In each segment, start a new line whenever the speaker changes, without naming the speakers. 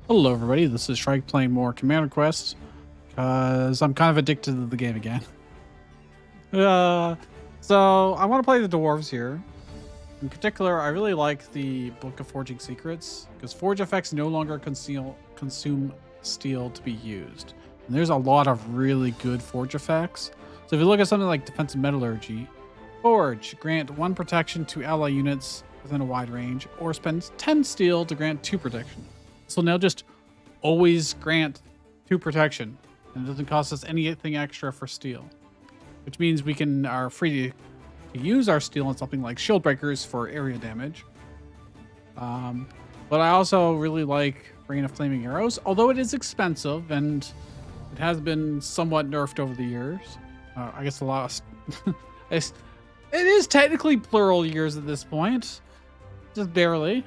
Hello everybody, this is Shrike playing more Commander Quest because I'm kind of addicted to the game again. So I want to play the dwarves here. In particular, I really like the Book of Forging Secrets because forge effects no longer consume steel to be used. And there's a lot of really good forge effects. So if you look at something like Defensive Metallurgy, forge, grant 1 protection to ally units within a wide range, or spend 10 steel to grant 2 protection. So now just always grant 2 protection, and it doesn't cost us anything extra for steel, which means we are free to use our steel on something like shield breakers for area damage. But I also really like Rain of Flaming Arrows, although it is expensive and it has been somewhat nerfed over the years. I guess a lot of it is technically plural years at this point, just barely.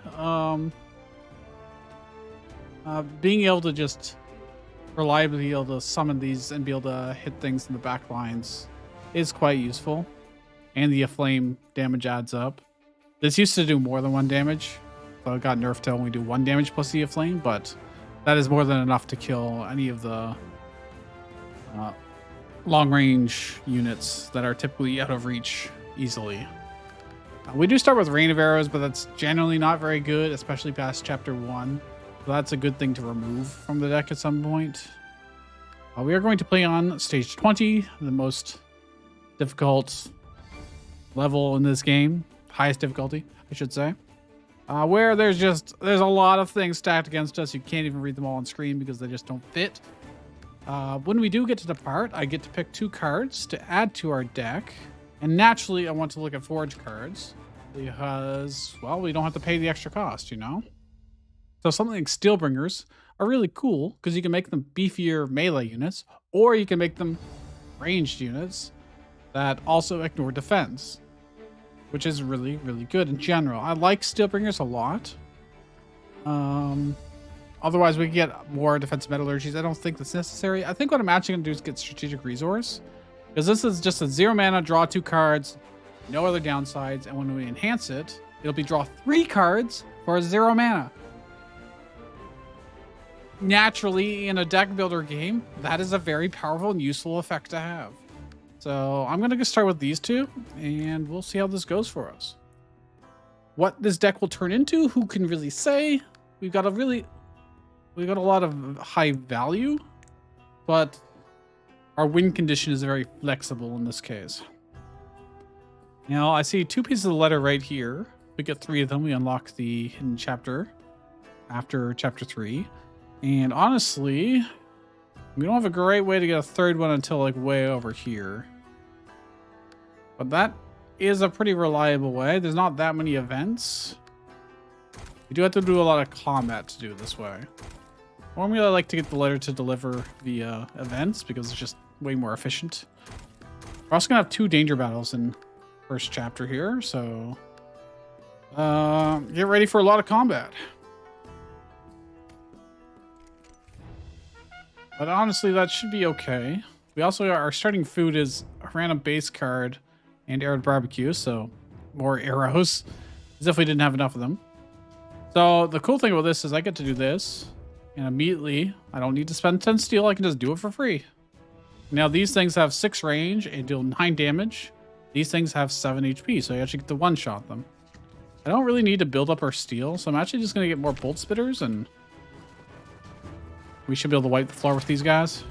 Being able to just reliably be able to summon these and be able to hit things in the back lines is quite useful. And the flame damage adds up. This used to do more than 1 damage, so it got nerfed to only do 1 damage plus the flame, but that is more than enough to kill any of the long range units that are typically out of reach easily. We do start with Rain of Arrows, but that's generally not very good, especially past chapter 1. So that's a good thing to remove from the deck at some point. We are going to play on stage 20, the most difficult level in this game. Highest difficulty, I should say. Where there's a lot of things stacked against us. You can't even read them all on screen because they just don't fit. When we do get to the part, I get to pick 2 cards to add to our deck. And naturally, I want to look at forge cards because, well, we don't have to pay the extra cost, you know? So something like Steelbringers are really cool because you can make them beefier melee units, or you can make them ranged units that also ignore defense, which is really, really good in general. I like Steelbringers a lot. Otherwise, we can get more defensive metallurgies. I don't think that's necessary. I think what I'm actually going to do is get strategic resource, because this is just a 0 mana, draw 2 cards, no other downsides, and when we enhance it, it'll be draw 3 cards for a 0 mana. Naturally, in a deck builder game, that is a very powerful and useful effect to have. So I'm going to start with these 2, and we'll see how this goes for us. What this deck will turn into, who can really say? We've got a lot of high value, but our win condition is very flexible in this case. Now, I see 2 pieces of the letter right here. We get 3 of them. We unlock the hidden chapter after chapter 3. And honestly, we don't have a great way to get a 3rd one until like way over here. But that is a pretty reliable way. There's not that many events. We do have to do a lot of combat to do it this way. Normally, I like to get the letter to deliver via events because it's just way more efficient. We're also going to have 2 danger battles in first chapter here. So get ready for a lot of combat. But honestly, that should be okay. We also, our starting food is a random base card and arrowed barbecue, so more arrows, as if we didn't have enough of them. So the cool thing about this is I get to do this, and immediately, I don't need to spend 10 steel, I can just do it for free. Now these things have 6 range and deal 9 damage. These things have 7 HP, so you actually get to one-shot them. I don't really need to build up our steel, so I'm actually just going to get more bolt spitters, and we should be able to wipe the floor with these guys.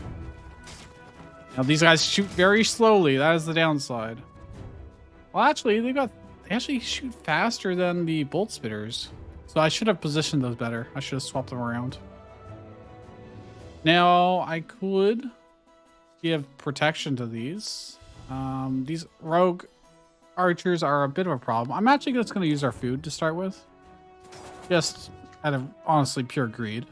Now these guys shoot very slowly. That is the downside. Well, actually, they actually shoot faster than the bolt spitters. So I should have positioned those better. I should have swapped them around. Now I could give protection to these. These rogue archers are a bit of a problem. I'm actually just going to use our food to start with. Just out of honestly pure greed.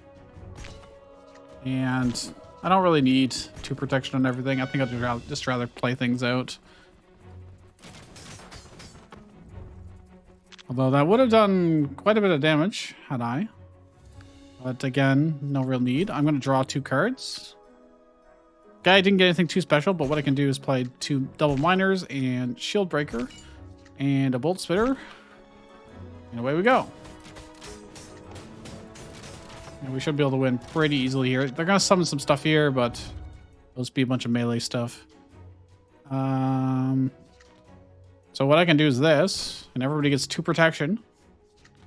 And I don't really need 2 protection on everything. I think I'd just rather play things out. Although that would have done quite a bit of damage, had I. But again, no real need. I'm going to draw 2 cards. Guy didn't get anything too special, but what I can do is play 2 double miners and shield breaker and a bolt spitter. And away we go. And we should be able to win pretty easily here. They're going to summon some stuff here, but it'll just be a bunch of melee stuff. So what I can do is this, and everybody gets 2 protection.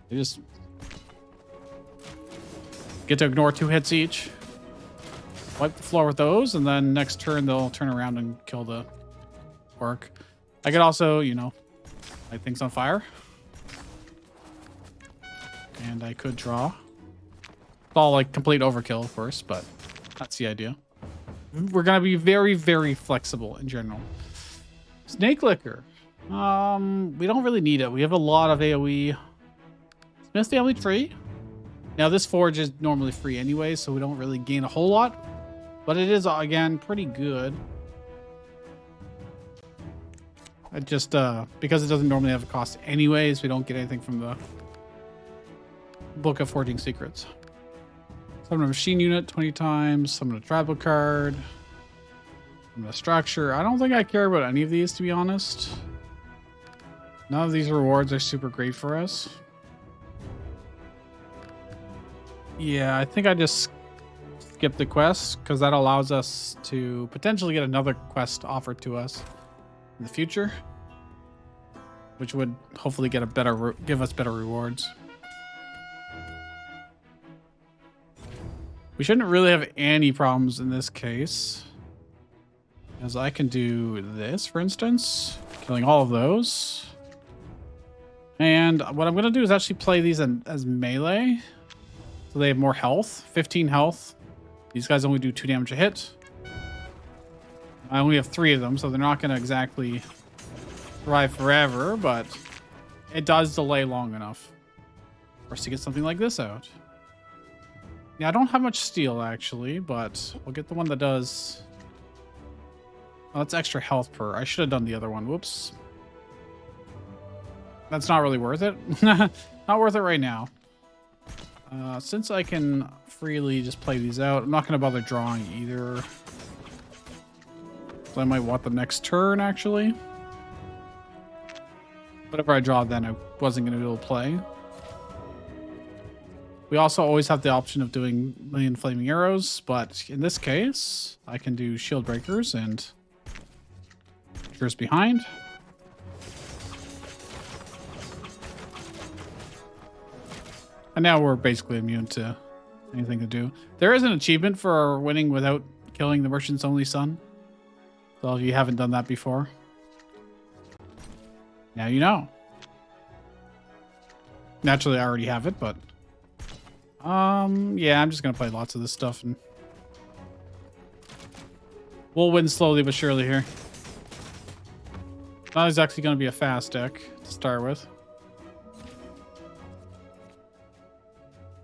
They just get to ignore 2 hits each. Wipe the floor with those, and then next turn they'll turn around and kill the orc. I could also, you know, light things on fire. And I could draw. It's all like complete overkill, of course, but that's the idea. We're going to be very, very flexible in general. Snake Liquor. We don't really need it. We have a lot of AoE. Smith Family Tree. Now, this forge is normally free anyway, so we don't really gain a whole lot. But it is, again, pretty good. I just, because it doesn't normally have a cost anyways, we don't get anything from the Book of Forging Secrets. Summon a machine unit 20 times. Summon a tribal card. Summon a structure. I don't think I care about any of these, to be honest. None of these rewards are super great for us. Yeah, I think I just skip the quest because that allows us to potentially get another quest offered to us in the future, which would hopefully get a better, give us better rewards. We shouldn't really have any problems in this case, as I can do this, for instance, killing all of those. And what I'm going to do is actually play these as melee, so they have more health, 15 health. These guys only do 2 damage a hit. I only have 3 of them, so they're not going to exactly thrive forever, but it does delay long enough for us to get something like this out. Yeah, I don't have much steel, actually, but we'll get the one that does... Oh, that's extra health per. I should have done the other one. Whoops. That's not really worth it. Not worth it right now. Since I can freely just play these out, I'm not going to bother drawing either. So I might want the next turn, actually. Whatever I draw then, I wasn't going to be able to play. We also always have the option of doing Million Flaming Arrows, but in this case, I can do Shield Breakers and Triggers behind. And now we're basically immune to anything to do. There is an achievement for winning without killing the Merchant's only son. So if you haven't done that before, now you know. Naturally, I already have it, but yeah, I'm just gonna play lots of this stuff, and we'll win slowly but surely here. Not exactly gonna be a fast deck to start with.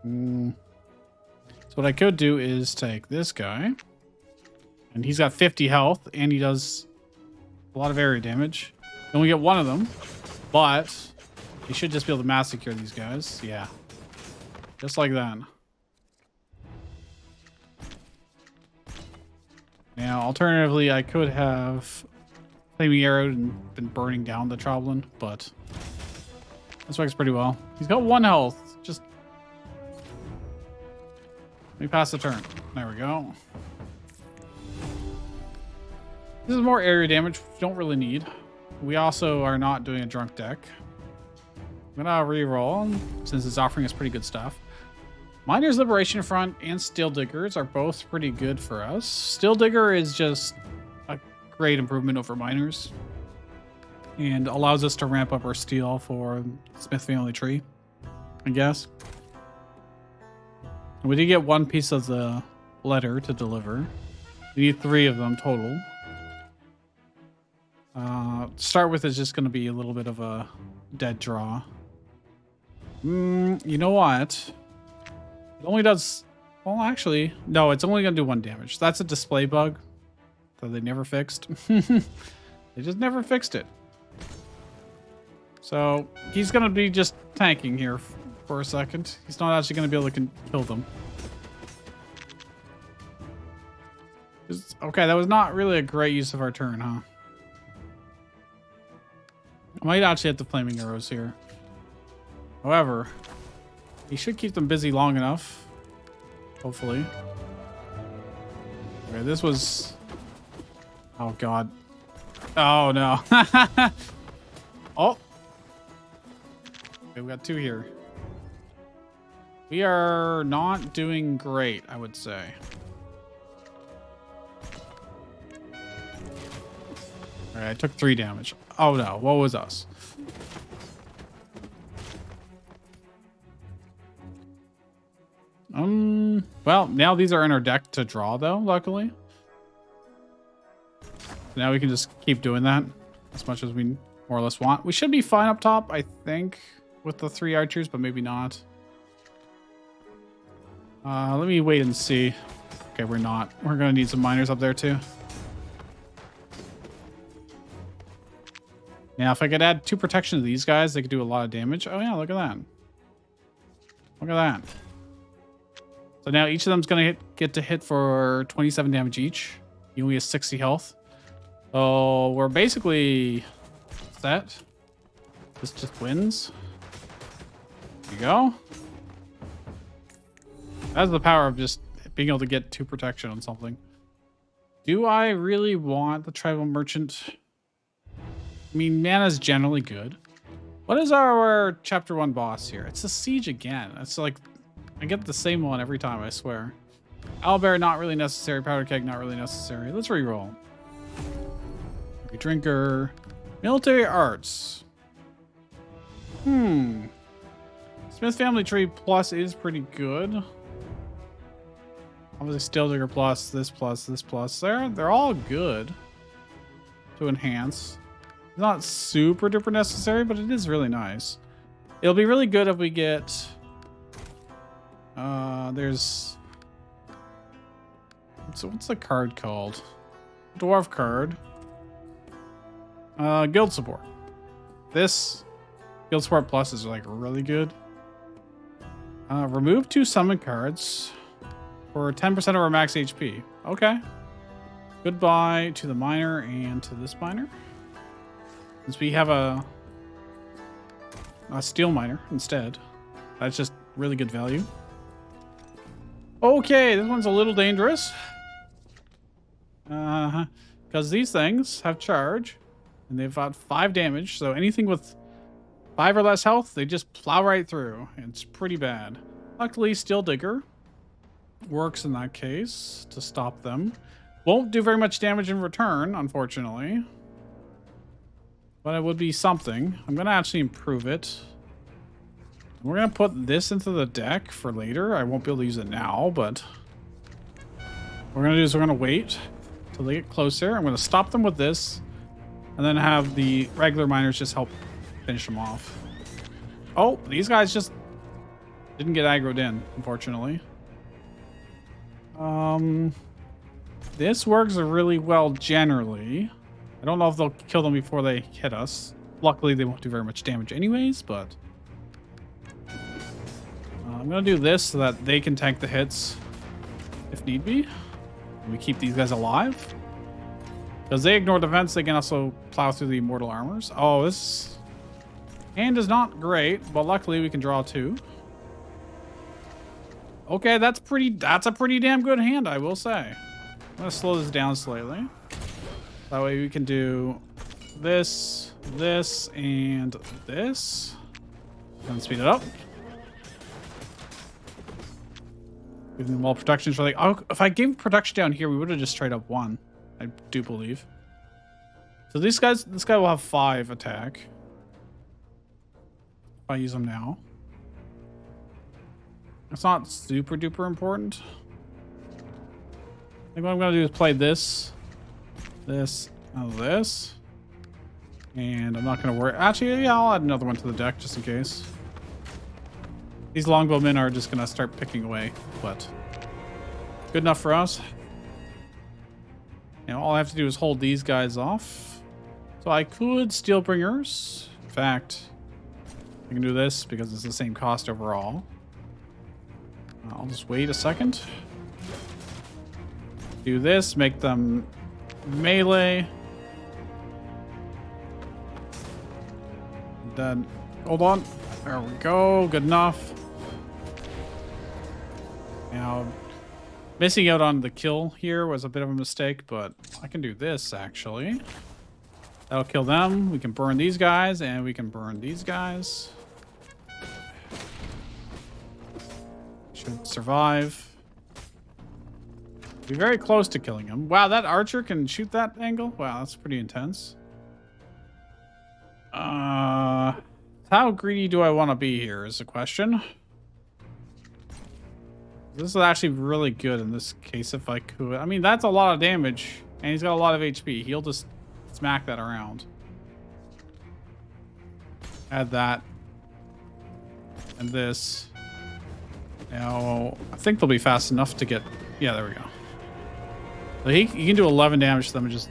So what I could do is take this guy, and he's got 50 health, and he does a lot of area damage. Then we get one of them, but he should just be able to massacre these guys. Yeah. Just like that. Now, alternatively, I could have Flaming Arrowed and been burning down the Troblin, but this works pretty well. He's got 1 health. Just let me pass the turn. There we go. This is more area damage, which we don't really need. We also are not doing a drunk deck. I'm gonna re-roll since it's offering us pretty good stuff. Miner's Liberation Front and Steel Diggers are both pretty good for us. Steel Digger is just a great improvement over Miners and allows us to ramp up our steel for Smith Family Tree, I guess. We did get 1 piece of the letter to deliver. We need 3 of them total. To start with is just going to be a little bit of a dead draw. You know what? It only does... Well, actually, no, it's only going to do 1 damage. That's a display bug that they never fixed. They just never fixed it. So he's going to be just tanking here for a second. He's not actually going to be able to kill them. Okay, that was not really a great use of our turn, huh? I might actually hit the Flaming Arrows here. However, he should keep them busy long enough hopefully. Okay, this was... Oh, God. Oh, no. Oh. Okay, we got 2 here. We are not doing great, I would say. All right, I took 3 damage. Oh, no. What was us? Well, now these are in our deck to draw, though, luckily. Now we can just keep doing that as much as we more or less want. We should be fine up top, I think, with the 3 archers, but maybe not. Let me wait and see. Okay, we're not. We're going to need some miners up there, too. Now, if I could add 2 protection to these guys, they could do a lot of damage. Oh, yeah, look at that. Look at that. So now each of them's going to get to hit for 27 damage each. He only has 60 health. So we're basically set. This just wins. There you go. That's the power of just being able to get 2 protection on something. Do I really want the tribal merchant? I mean, mana's generally good. What is our chapter 1 boss here? It's a siege again. It's like, I get the same one every time, I swear. Owlbear, not really necessary. Powder keg, not really necessary. Let's reroll. Drinker. Military arts. Smith family tree plus is pretty good. Obviously, Steel Digger plus, this plus, this plus. They're all good to enhance. It's not super duper necessary, but it is really nice. It'll be really good if we get... there's... So what's the card called? Dwarf card. Guild support. This guild support plus is like really good. Remove 2 summon cards for 10% of our max HP. Okay. Goodbye to the miner and to this miner. Since we have a steel miner instead. That's just really good value. Okay, this one's a little dangerous. Because these things have charge. And they've got 5 damage. So anything with 5 or less health, they just plow right through. It's pretty bad. Luckily, Steel Digger works in that case to stop them. Won't do very much damage in return, unfortunately. But it would be something. I'm going to actually improve it. We're going to put this into the deck for later. I won't be able to use it now, but... what we're going to do is we're going to wait till they get closer. I'm going to stop them with this. And then have the regular miners just help finish them off. Oh, these guys just didn't get aggroed in, unfortunately. This works really well generally. I don't know if they'll kill them before they hit us. Luckily, they won't do very much damage anyways, but... I'm going to do this so that they can tank the hits if need be. And we keep these guys alive. Because they ignore defense, they can also plow through the immortal armors. Oh, this hand is not great, but luckily we can draw 2. Okay, that's a pretty damn good hand, I will say. I'm going to slow this down slightly. That way we can do this, this, and this. And speed it up. Give them all protection for like... oh, if I gave protection down here, we would have just straight up won. I do believe. So this guy will have 5 attack. If I use them now. It's not super duper important. I think what I'm going to do is play this, this, and this. And I'm not going to worry. Actually, yeah, I'll add another one to the deck just in case. These longbowmen are just going to start picking away, but good enough for us. Now all I have to do is hold these guys off. So I could Steelbringers. In fact, I can do this because it's the same cost overall. I'll just wait a second. Do this, make them melee. Then, hold on. There we go, good enough. Now, Missing out on the kill here was a bit of a mistake, but I can do this actually. That'll kill them. We can burn these guys, and we can burn these guys. Should survive. Be very close to killing him. Wow, that archer can shoot that angle? Wow, that's pretty intense. How greedy do I want to be here is the question. This is actually really good in this case if I could. I mean, that's a lot of damage, and he's got a lot of HP. He'll just smack that around. Add that. And this. Now, I think they'll be fast enough to get... Yeah, there we go. So he can do 11 damage to them and just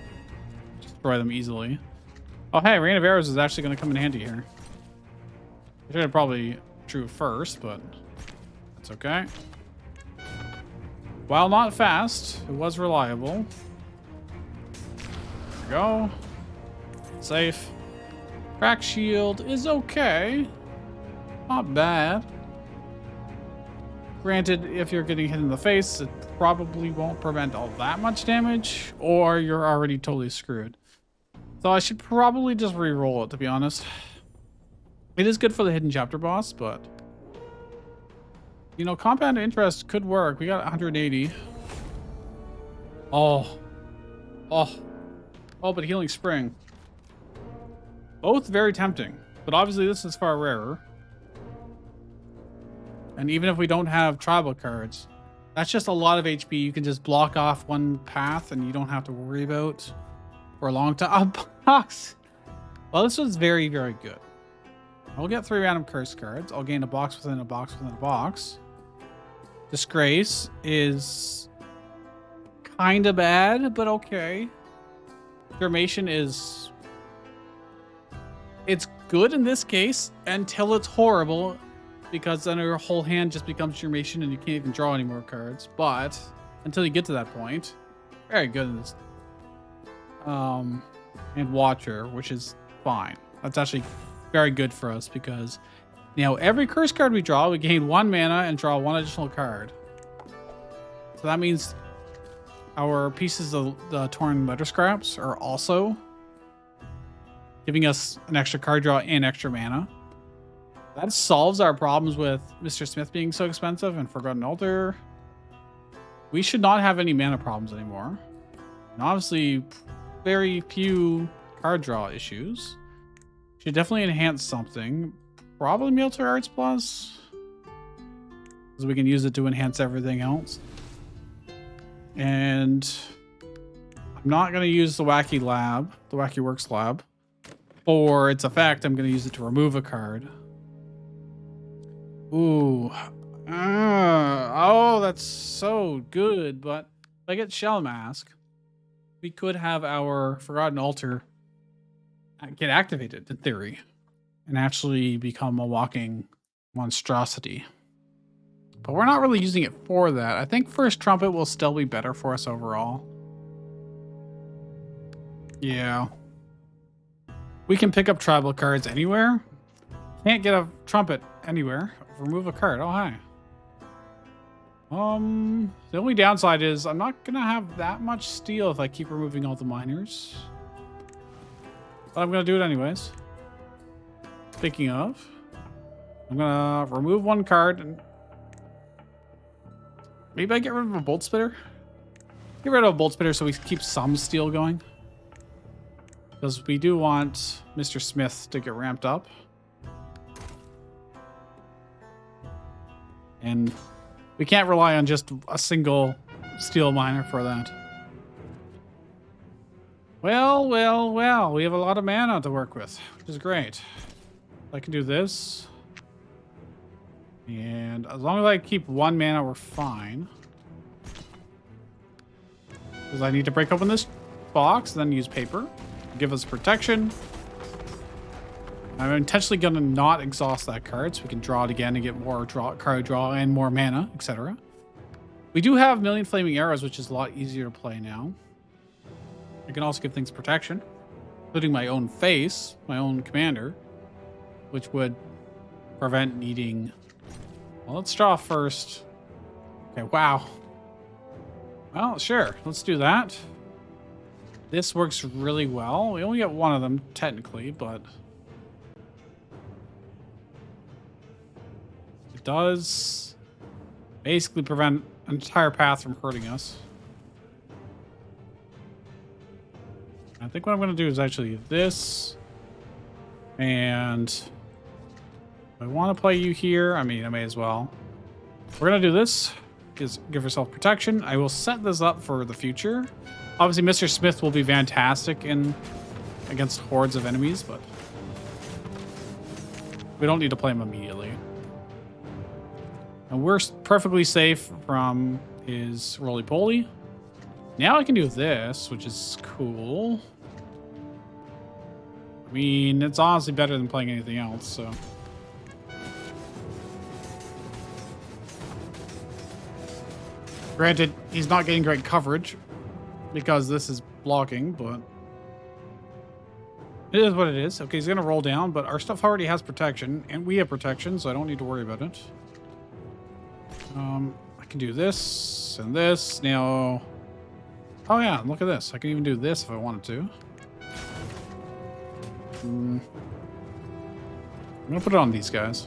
destroy them easily. Oh, hey, Rain of Arrows is actually going to come in handy here. I should have probably drew first, but that's okay. While not fast, it was reliable. There we go. Safe. Crack shield is okay. Not bad. Granted, if you're getting hit in the face, it probably won't prevent all that much damage, or you're already totally screwed. So I should probably just re-roll it, to be honest. It is good for the hidden chapter boss, but... You know, compound interest could work. We got 180. Oh, but healing spring. Both very tempting, but obviously this is far rarer. And even if we don't have tribal cards, that's just a lot of HP. You can just block off one path and you don't have to worry about for a long time. Box. Well, this was very, very good. I'll get 3 random curse cards. I'll gain a box within a box within a box. Disgrace is kind of bad, but okay. Affirmation is... It's good in this case until it's horrible, because then your whole hand just becomes Germation and you can't even draw any more cards. But until you get to that point, very good in this. And Watcher, which is fine. That's actually very good for us because now every curse card we draw, we gain 1 mana and draw 1 additional card. So that means our pieces of the torn letter scraps are also giving us an extra card draw and extra mana. That solves our problems with Mr. Smith being so expensive and Forgotten Altar. We should not have any mana problems anymore. And obviously, very few card draw issues. Should definitely enhance something. Probably Military Arts Plus, because we can use it to enhance everything else. And I'm not going to use the Wacky Lab, the Wacky Works Lab, for its effect. I'm going to use it to remove a card. Ooh. Oh, that's so good. But if I get Shell Mask, we could have our Forgotten Altar get activated, in theory, and actually become a walking monstrosity. But we're not really using it for that. I think First Trumpet will still be better for us overall. Yeah. We can pick up tribal cards anywhere. Can't get a trumpet anywhere. Remove a card. Oh, hi. The only downside is I'm not gonna have that much steel if I keep removing all the miners. But I'm gonna do it anyways. Speaking of, I'm gonna remove 1 card and maybe I get rid of a bolt spitter. Get rid of a bolt spitter so we keep some steel going. Because we do want Mr. Smith to get ramped up. And we can't rely on just a single steel miner for that. Well, well, well. We have a lot of mana to work with, which is great. I can do this. And as long as I keep 1 mana, we're fine. Because I need to break open this box and then use paper. Give us protection. I'm intentionally going to not exhaust that card so we can draw it again and get more card draw and more mana, etc. We do have Million Flaming Arrows, which is a lot easier to play now. I can also give things protection, including my own face, my own commander, which would prevent needing... Well, let's draw first. Okay, wow. Well, sure. Let's do that. This works really well. We only get one of them, technically, but it does basically prevent an entire path from hurting us. I think what I'm going to do is actually this. And if I want to play you here, I mean, I may as well. We're going to do this. Is give yourself protection. I will set this up for the future. Obviously, Mr. Smith will be fantastic against hordes of enemies, but we don't need to play him immediately. And we're perfectly safe from his roly-poly. Now I can do this, which is cool. I mean, it's honestly better than playing anything else, so. Granted, he's not getting great coverage because this is blocking, but it is what it is. Okay, he's going to roll down, but our stuff already has protection, and we have protection, so I don't need to worry about it. I can do this and this. Now, oh yeah, look at this. I can even do this if I wanted to. I'm going to put it on these guys.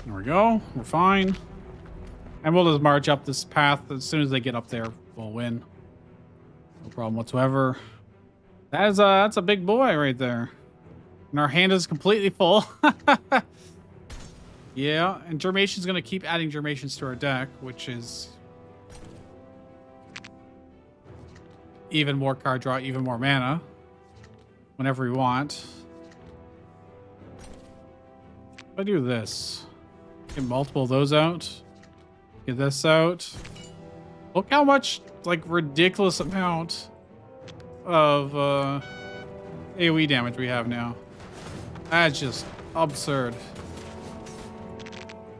There we go. We're fine. And we'll just march up this path. As soon as they get up there, we'll win. No problem whatsoever. That's a big boy right there. And our hand is completely full. Yeah, and Germation's going to keep adding Germations to our deck, which is even more card draw, even more mana whenever we want. If I do this, get multiple of those out, get this out. Look how much, like, ridiculous amount of AoE damage we have now. That's just absurd.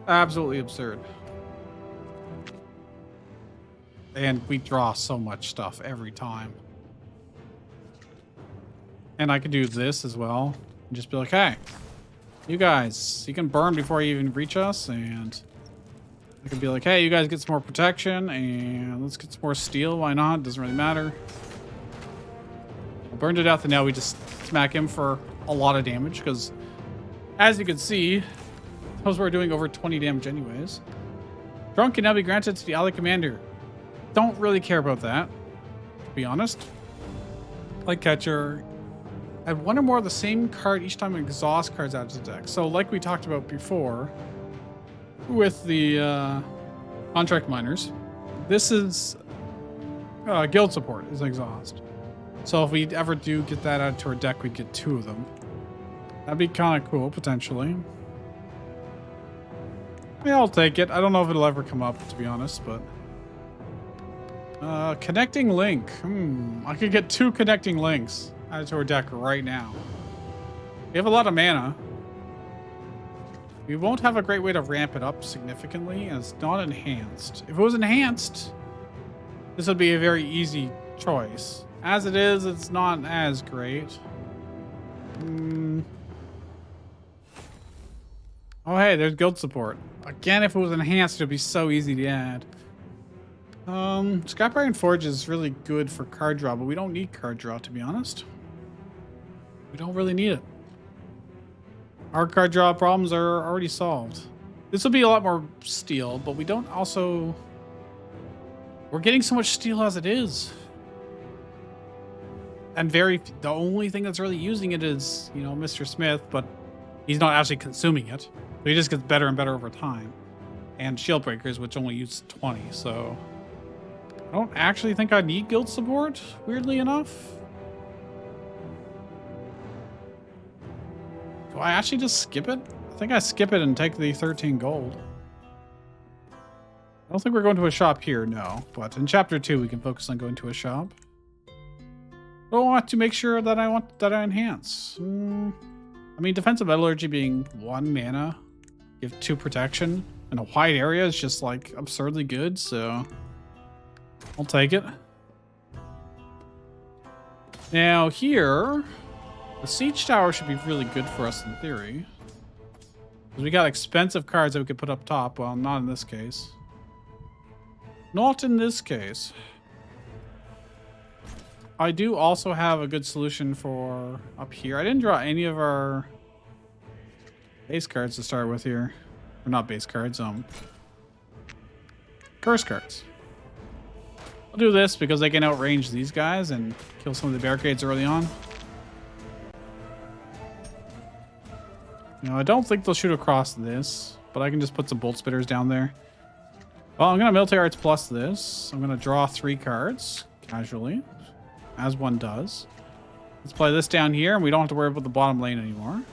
Absolutely absurd. And we draw so much stuff every time. And I could do this as well. And just be like, hey, you guys, you can burn before you even reach us. And I could be like, hey, you guys get some more protection. And let's get some more steel. Why not? Doesn't really matter. Burned to death, and now we just smack him for a lot of damage. Because as you can see, those were doing over 20 damage anyways. Drunk can now be granted to the ally commander. Don't really care about that, to be honest. Like Catcher, add one or more of the same card each time an exhaust card's out of the deck. So like we talked about before with the contract miners, this is guild support is exhaust. So if we ever do get that out to our deck, we'd get 2 of them. That'd be kind of cool, potentially. Yeah, I'll take it. I don't know if it'll ever come up, to be honest, but... connecting link. I could get 2 connecting links added to our deck right now. We have a lot of mana. We won't have a great way to ramp it up significantly, and it's not enhanced. If it was enhanced, this would be a very easy choice. As it is, it's not as great. Oh, hey, there's guild support. Again, if it was enhanced, it would be so easy to add. Scrap Iron Forge is really good for card draw, but we don't need card draw, to be honest. We don't really need it. Our card draw problems are already solved. This will be a lot more steel, but we don't also... We're getting so much steel as it is. And the only thing that's really using it is, you know, Mr. Smith, but he's not actually consuming it. So he just gets better and better over time. And Shield Breakers, which only use 20, so... I don't actually think I need guild support, weirdly enough. Do I actually just skip it? I think I skip it and take the 13 gold. I don't think we're going to a shop here, no. But in Chapter 2, we can focus on going to a shop. I want to make sure that I enhance. I mean, Defensive Metallurgy being 1 mana, give 2 protection, in a wide area is just, like, absurdly good, so... I'll take it. Now here, the siege tower should be really good for us in theory. We got expensive cards that we could put up top. Well, not in this case. Not in this case. I do also have a good solution for up here. I didn't draw any of our base cards to start with here. Or not base cards, curse cards. I'll do this because they can outrange these guys and kill some of the barricades early on. You know, I don't think they'll shoot across this, but I can just put some bolt spitters down there. Well, I'm going to military arts plus this. I'm going to draw 3 cards casually, as one does. Let's play this down here, and we don't have to worry about the bottom lane anymore.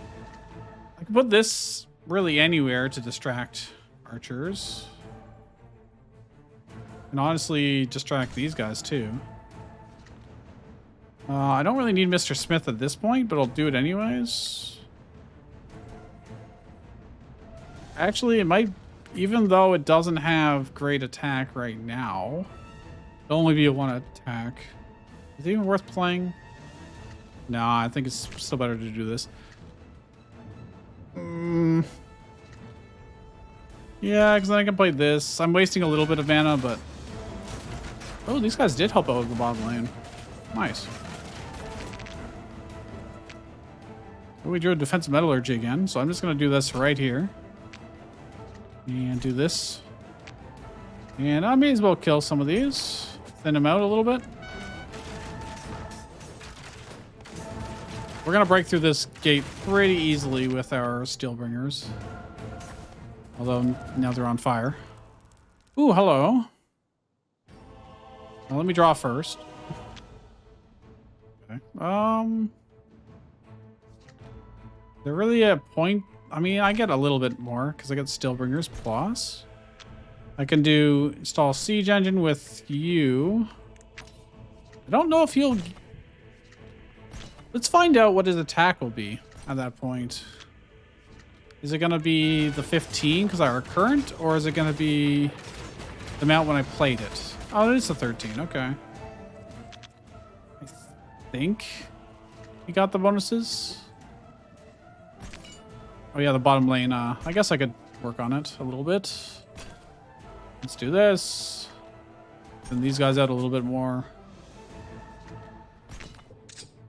I can put this really anywhere to distract archers. And honestly, distract these guys too. I don't really need Mr. Smith at this point, but I'll do it anyways. Actually, it might, even though it doesn't have great attack right now, it'll only be a 1 attack. Is it even worth playing? Nah, I think it's still better to do this. Yeah, because then I can play this. I'm wasting a little bit of mana, but... Oh, these guys did help out with the bottom lane. Nice. Oh, we drew a defensive metallurgy again, so I'm just going to do this right here. And do this. And I may as well kill some of these. Thin them out a little bit. We're going to break through this gate pretty easily with our Steelbringers. Although now they're on fire. Ooh, hello. Now let me draw first. Okay. They're really a point. I mean, I get a little bit more because I get Steelbringers plus. I can do install siege engine with you. I don't know if he'll... Let's find out what his attack will be at that point. Is it going to be the 15 because I recurrent, or is it going to be the amount when I played it? Oh, it is the 13. Okay. I think he got the bonuses. Oh yeah, the bottom lane. I guess I could work on it a little bit. Let's do this. Send these guys out a little bit more.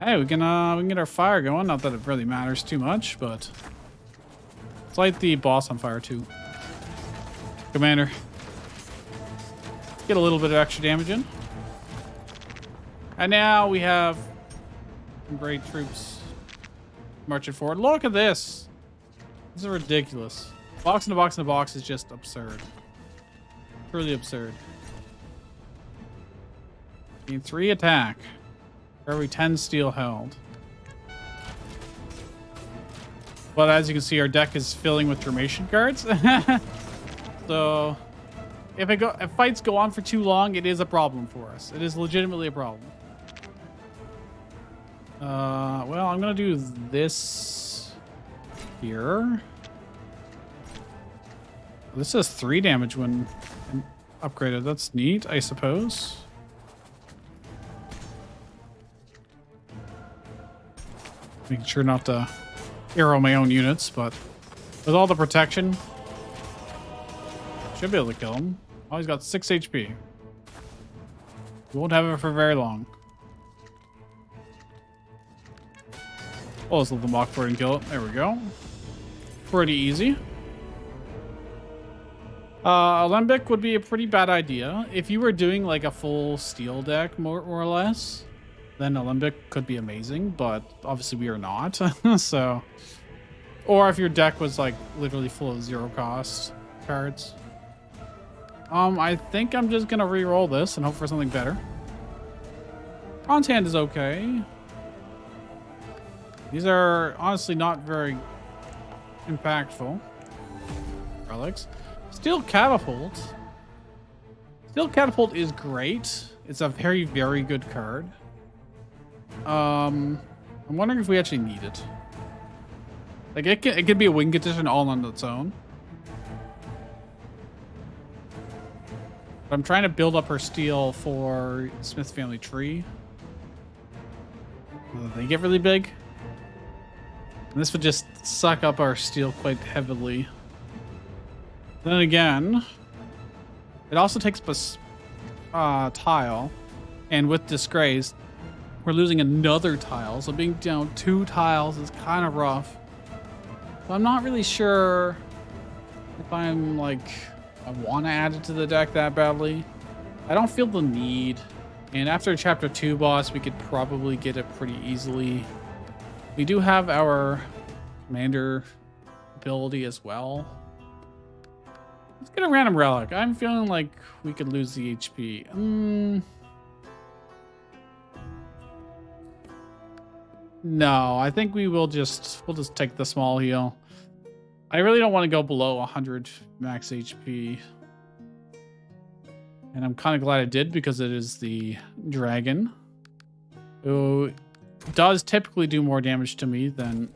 Hey, we can get our fire going. Not that it really matters too much, but let's light the boss on fire too. Commander, get a little bit of extra damage in. And now we have some great troops marching forward. Look at this. This is ridiculous. Box in a box in a box is just absurd. Truly absurd. Gain 3 attack for every 10 steel held. But as you can see, our deck is filling with Dramation cards. So if fights go on for too long, it is a problem for us. It is legitimately a problem. Well, I'm gonna do this here. This does 3 damage when upgraded. That's neat, I suppose. Making sure not to arrow my own units, but with all the protection, should be able to kill him. Oh, he's got 6 HP. We won't have it for very long. Oh, let's let them walk forward and kill it. There we go. Pretty easy. Alembic would be a pretty bad idea. If you were doing like a full steel deck, more or less, then Alembic could be amazing, but obviously we are not. So, or if your deck was like literally full of 0 cost cards. I think I'm just gonna re-roll this and hope for something better. Bronze hand is okay. These are honestly not very impactful. Relics. Steel Catapult. Steel Catapult is great. It's a very, very good card. I'm wondering if we actually need it. Like it could be a win condition all on its own. But I'm trying to build up her steel for Smith family tree. They get really big. And this would just suck up our steel quite heavily. Then again, it also takes tile, and with Disgrace, we're losing another tile. So being down 2 tiles is kind of rough. So I'm not really sure if I'm like, I want to add it to the deck that badly. I don't feel the need. And after chapter 2 boss, we could probably get it pretty easily. We do have our commander ability as well. Let's get a random relic. I'm feeling like we could lose the HP. No, I think we'll just take the small heal. I really don't want to go below 100 max HP. And I'm kind of glad I did, because it is the dragon, who does typically do more damage to me than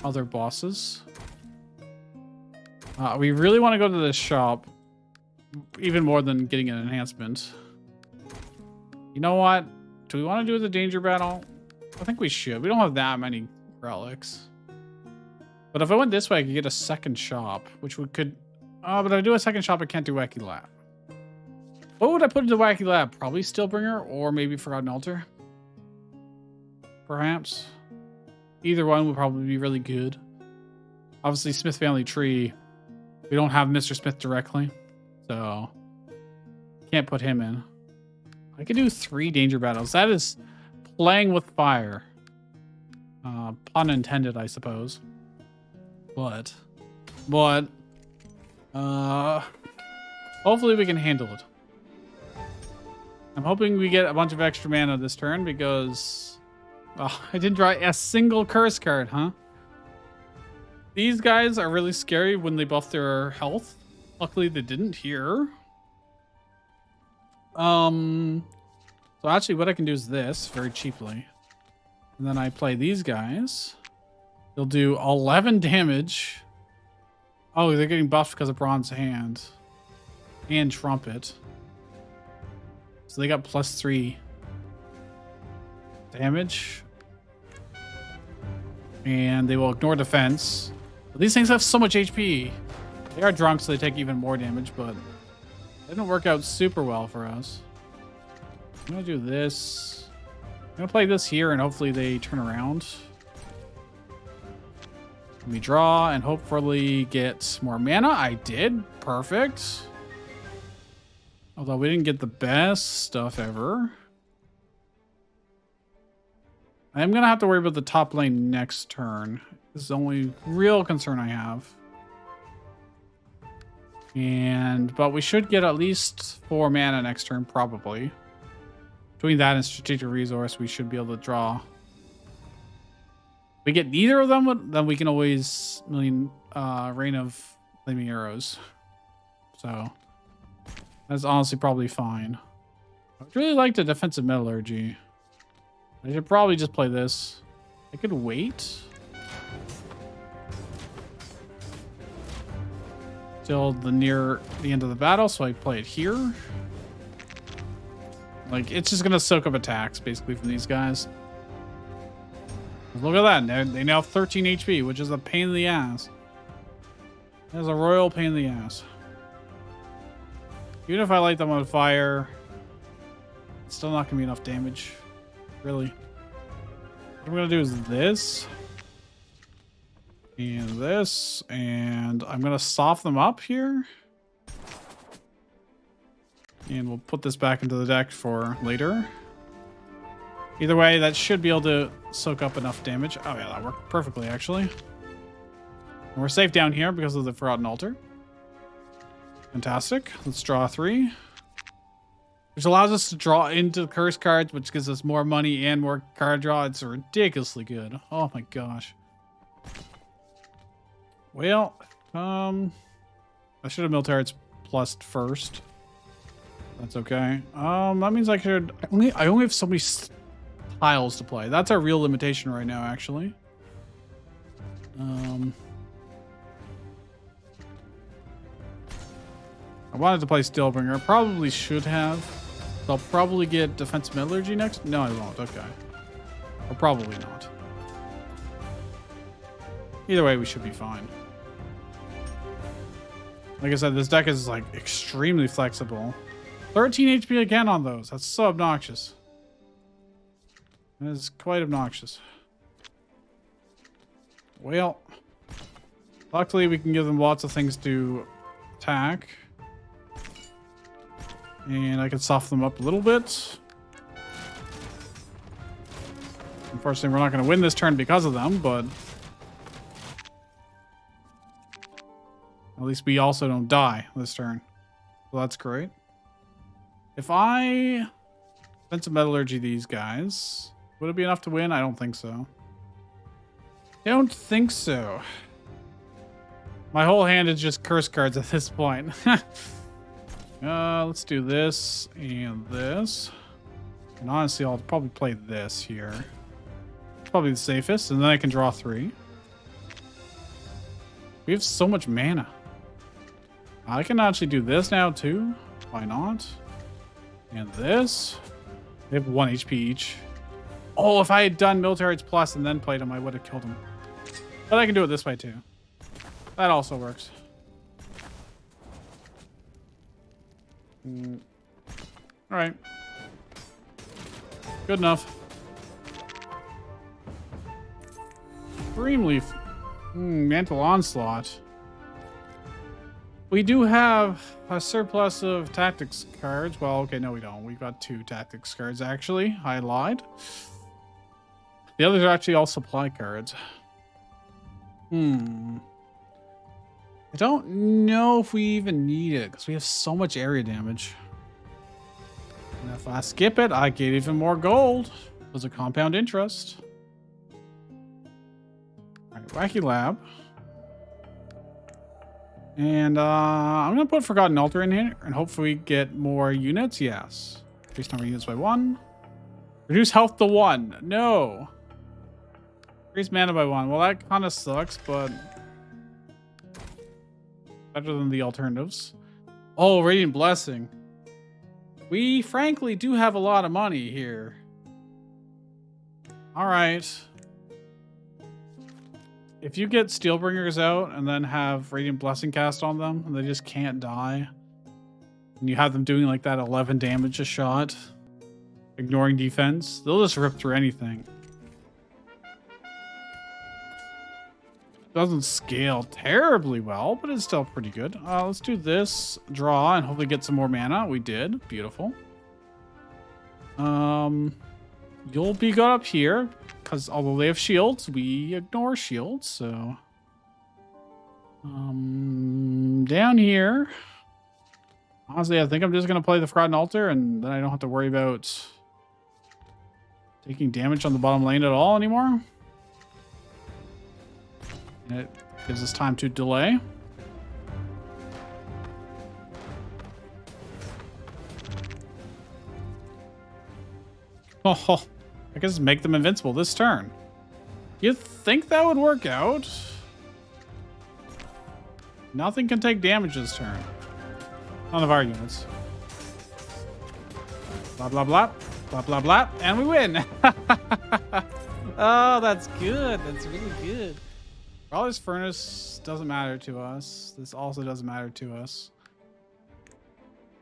other bosses. We really want to go to this shop, even more than getting an enhancement. You know what? Do we want to do the danger battle? I think we should. We don't have that many relics. But if I went this way, I could get a second shop, which we could... but if I do a second shop, I can't do Wacky Lab. What would I put into Wacky Lab? Probably Steelbringer, or maybe Forgotten Altar. Perhaps. Either one would probably be really good. Obviously, Smith Family Tree, we don't have Mr. Smith directly, so can't put him in. I could do 3 danger battles. That is playing with fire. Pun intended, I suppose. But hopefully we can handle it. I'm hoping we get a bunch of extra mana this turn, because I didn't draw a single curse card, huh? These guys are really scary when they buff their health. Luckily they didn't here. So actually what I can do is this very cheaply. And then I play these guys. They'll do 11 damage. Oh, they're getting buffed because of Bronze Hand and Trumpet. So they got +3 damage. And they will ignore defense. But these things have so much HP. They are drunk, so they take even more damage, but it didn't work out super well for us. I'm going to do this. I'm going to play this here, and hopefully they turn around. Let me draw and hopefully get more mana. I did. Perfect. Although we didn't get the best stuff ever. I'm going to have to worry about the top lane next turn. This is the only real concern I have. But we should get at least 4 mana next turn, probably. Between that and Strategic Resource, we should be able to draw. If we get neither of them, then we can always Rain of Flaming Arrows. So that's honestly probably fine. I'd really like the Defensive Metallurgy. I should probably just play this. I could wait till near the end of the battle, so I play it here. Like, it's just gonna soak up attacks basically from these guys. Look at that. They now have 13 HP, which is a pain in the ass. That's a royal pain in the ass. Even if I light them on fire, it's still not gonna be enough damage. Really. What I'm gonna do is this. And this. And I'm gonna soften them up here. And we'll put this back into the deck for later. Either way, that should be able to soak up enough damage. Oh yeah, that worked perfectly, actually. And we're safe down here because of the Forgotten Altar. Fantastic. Let's draw 3. Which allows us to draw into curse cards, which gives us more money and more card draw. It's ridiculously good. Oh my gosh. Well, I should have Military Arts plus first. That's okay. That means I could... I only have so many tiles to play. That's our real limitation right now, actually. I wanted to play Steelbringer. Probably should have. I'll probably get Defensive Metallurgy next. No, I won't. Okay. Or probably not. Either way, we should be fine. Like I said, this deck is like extremely flexible. 13 HP again on those. That's so obnoxious. That is quite obnoxious. Well, luckily we can give them lots of things to attack. And I can soften them up a little bit. Unfortunately, we're not going to win this turn because of them, but at least we also don't die this turn. So that's great. If I spent some metallurgy these guys, would it be enough to win? I don't think so. Don't think so. My whole hand is just curse cards at this point. Let's do this and this. And honestly, I'll probably play this here. It's probably the safest, and then I can draw 3. We have so much mana. I can actually do this now too. Why not? And this. They have 1 HP each. Oh, if I had done Military Arts Plus and then played him, I would have killed him. But I can do it this way too. That also works. All right. Good enough. Dreamleaf. Mantle Onslaught. We do have a surplus of tactics cards. Well, okay, no, we don't. We've got 2 tactics cards, actually. I lied. The others are actually all supply cards. I don't know if we even need it because we have so much area damage. And if I skip it, I get even more gold. There's a compound interest. All right, Wacky Lab. And I'm going to put Forgotten Altar in here and hopefully get more units. Yes. Increase number of units by 1. Reduce health to 1. No. Increase mana by 1. Well, that kind of sucks, but better than the alternatives. Oh, Radiant Blessing. We frankly do have a lot of money here. All right. If you get Steelbringers out and then have Radiant Blessing cast on them and they just can't die, and you have them doing like that 11 damage a shot, ignoring defense, they'll just rip through anything. Doesn't scale terribly well, but it's still pretty good. Let's do this, draw, and hopefully get some more mana. We did. Beautiful. You'll be good up here, because although they have shields, we ignore shields, so... down here... Honestly, I think I'm just going to play the Forgotten Altar, and then I don't have to worry about taking damage on the bottom lane at all anymore. And it gives us time to delay. Oh, I guess make them invincible this turn. You think that would work out? Nothing can take damage this turn. None of our units. Blah, blah, blah. Blah, blah, blah. And we win. Oh, that's good. That's really good. Brawler's Furnace doesn't matter to us. This also doesn't matter to us.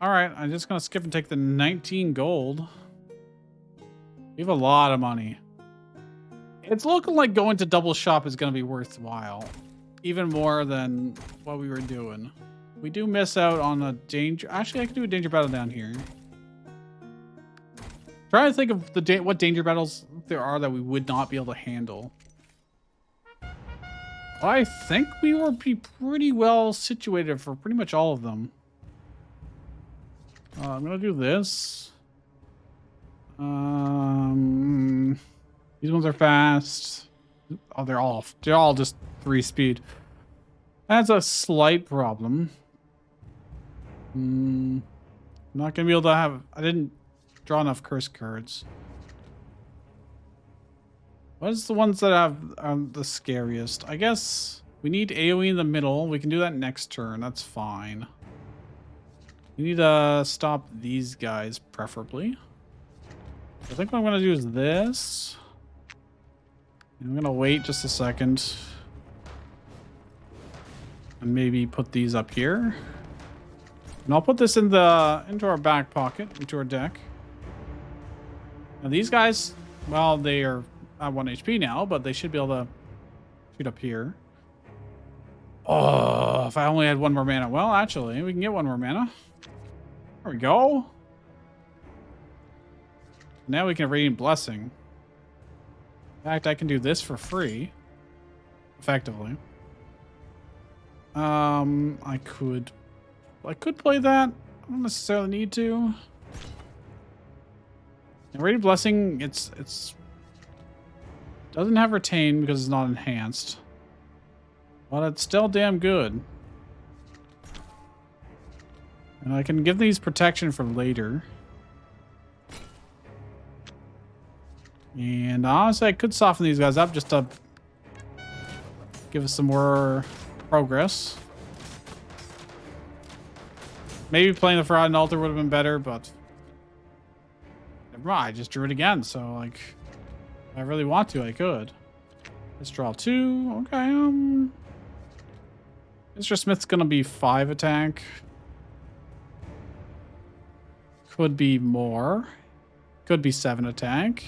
All right, I'm just going to skip and take the 19 gold. We have a lot of money. It's looking like going to double shop is going to be worthwhile. Even more than what we were doing. We do miss out on a danger. Actually, I could do a danger battle down here. Trying to think of what danger battles there are that we would not be able to handle. I think we will be pretty well situated for pretty much all of them. I'm going to do this. These ones are fast. Oh, they're all just 3 speed. That's a slight problem. I'm not going to be able to have... I didn't draw enough curse cards. What is the ones that have the scariest? I guess we need AoE in the middle. We can do that next turn. That's fine. We need to stop these guys, preferably. I think what I'm going to do is this. And I'm going to wait just a second. And maybe put these up here. And I'll put this into our back pocket, into our deck. Now these guys, well, they are at 1 HP now, but they should be able to shoot up here. Oh, if I only had 1 more mana. Well, actually, we can get 1 more mana. There we go. Now we can Radiant Blessing. In fact, I can do this for free. Effectively. I could play that. I don't necessarily need to. And Radiant Blessing, it's doesn't have retain because it's not enhanced. But it's still damn good. And I can give these protection for later. And honestly, I could soften these guys up just to give us some more progress. Maybe playing the Forgotten Altar would have been better, but never mind. I just drew it again, so like, if I really want to, I could. Let's draw 2. Okay, Mr. Smith's gonna be 5 attack. Could be more. Could be 7 attack.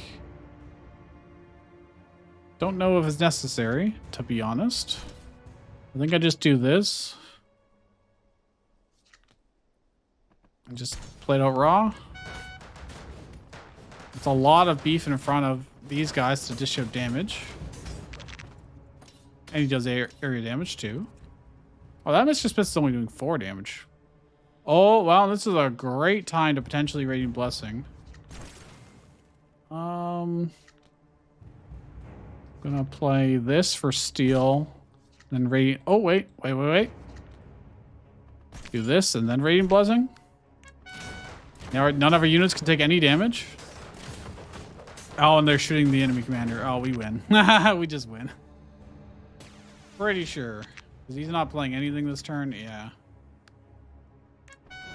Don't know if it's necessary, to be honest. I think I just do this. And just play it out raw. It's a lot of beef in front of these guys to dish out damage. And he does area damage too. Oh, that Mr. Smith's only doing 4 damage. Oh, well, this is a great time to potentially Radiant Blessing. Gonna play this for steal. Then Radiant... Oh, wait. Do this and then Radiant Blessing. Now none of our units can take any damage. Oh, and they're shooting the enemy commander. Oh, we win. We just win. Pretty sure. Because he's not playing anything this turn. Yeah.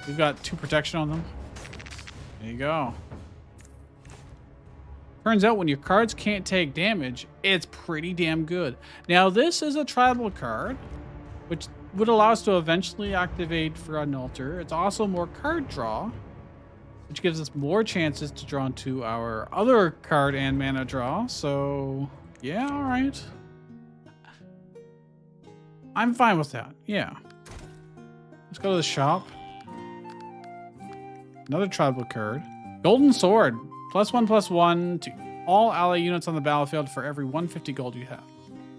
We've got 2 protection on them. There you go. Turns out when your cards can't take damage, it's pretty damn good. Now, this is a tribal card, which would allow us to eventually activate Forgotten Altar. It's also more card draw, which gives us more chances to draw into our other card and mana draw. So, yeah, all right. I'm fine with that. Yeah. Let's go to the shop. Another tribal card. Golden Sword. +1/+1 to all ally units on the battlefield for every 150 gold you have.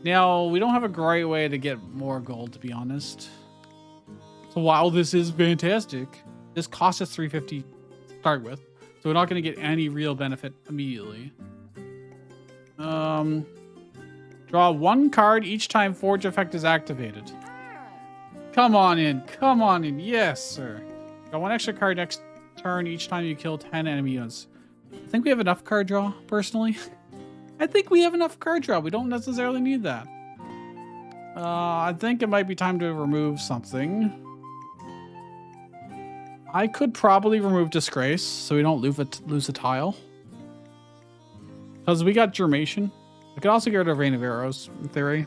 Now, we don't have a great way to get more gold, to be honest. So while this is fantastic, this costs us 350 to start with. So we're not going to get any real benefit immediately. Draw 1 card each time Forge effect is activated. Come on in. Come on in. Yes, sir. Draw 1 extra card next turn each time you kill 10 enemy units. I think we have enough card draw, personally. I think we have enough card draw. We don't necessarily need that. I think it might be time to remove something. I could probably remove Disgrace so we don't lose a tile. Because we got Germation. I could also get rid of Rain of Arrows, in theory.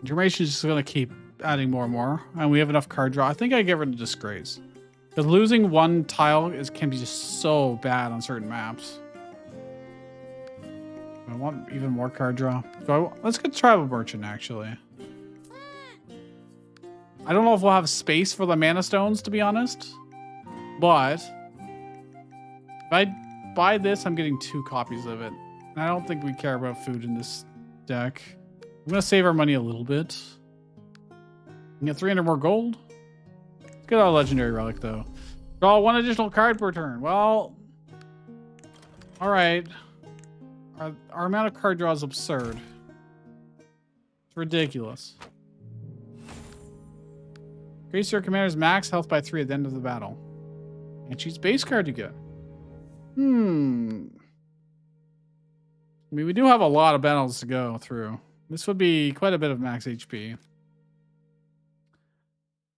Germation is just going to keep adding more and more. And we have enough card draw. I think I get rid of Disgrace. Because losing 1 tile can be just so bad on certain maps. I want even more card draw. Let's get Tribal Merchant, actually. I don't know if we'll have space for the Mana Stones, to be honest. But if I buy this, I'm getting 2 copies of it. And I don't think we care about food in this deck. I'm going to save our money a little bit. We can get 300 more gold. Let's get our Legendary Relic, though. Draw 1 additional card per turn. Well, all right. Our amount of card draw is absurd. It's ridiculous. Increase your commander's max health by 3 at the end of the battle. And choose base card you get. I mean, we do have a lot of battles to go through. This would be quite a bit of max HP.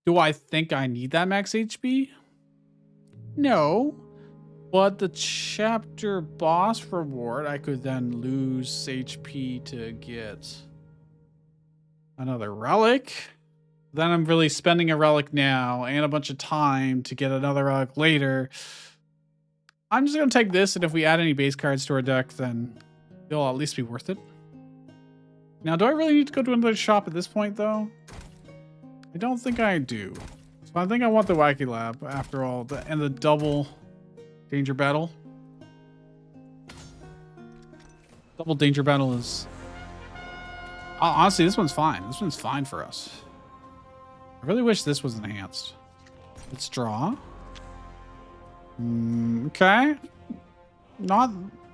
Do I think I need that max HP? No. But the chapter boss reward, I could then lose HP to get. Another relic. Then I'm really spending a relic now and a bunch of time to get another relic later. I'm just going to take this, and if we add any base cards to our deck, then it'll at least be worth it. Now, do I really need to go to another shop at this point, though? I don't think I do. So I think I want the Wacky Lab, after all, and the double danger battle. Double danger battle is... honestly, this one's fine. This one's fine for us. I really wish this was enhanced. Let's draw. Okay. Not...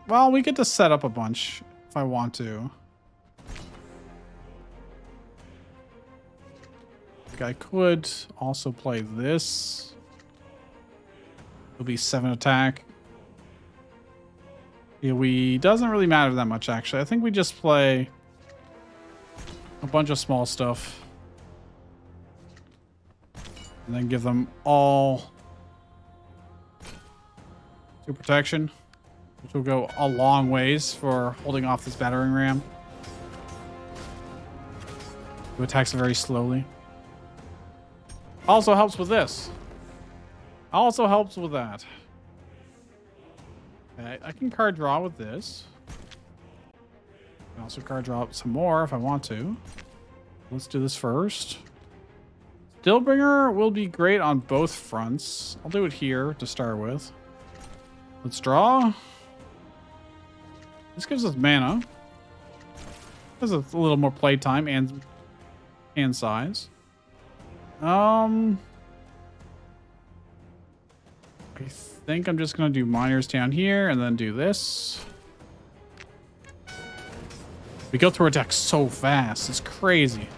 Well, we get to set up a bunch if I want to. I could also play this. It'll be 7 attack. Yeah, doesn't really matter that much, actually. I think we just play a bunch of small stuff. And then give them all 2 protection, which will go a long ways for holding off this battering ram. Who attacks it very slowly. Also helps with this. Also helps with that. Okay, I can card draw with this. I can also card draw some more if I want to. Let's do this first. Stillbringer will be great on both fronts. I'll do it here to start with. Let's draw. This gives us mana. Gives us a little more playtime and hand size. I think I'm just going to do miners down here and then do this. We go through our deck so fast. It's crazy.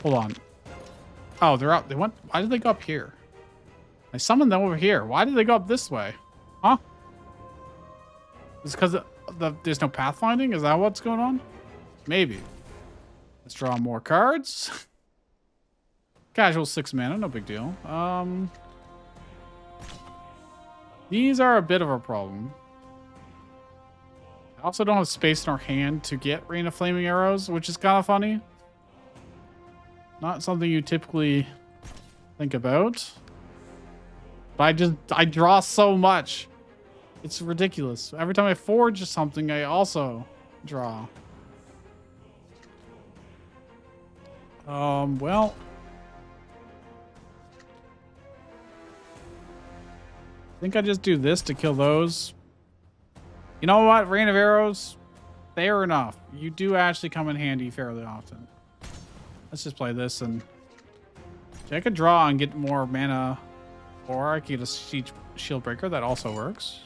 Hold on. Oh, they're up. They went. Why did they go up here? I summoned them over here. Why did they go up this way? Huh? Is it because there's no pathfinding? Is that what's going on? Maybe. Let's draw more cards. Casual 6 mana, no big deal. These are a bit of a problem. I also don't have space in our hand to get Rain of Flaming Arrows, which is kind of funny. Not something you typically think about. But I draw so much. It's ridiculous. Every time I forge something, I also draw. Well... I think I just do this to kill those. You know what? Rain of Arrows, fair enough. You do actually come in handy fairly often. Let's just play this and I could draw and get more mana, or I could get a shield breaker. That also works.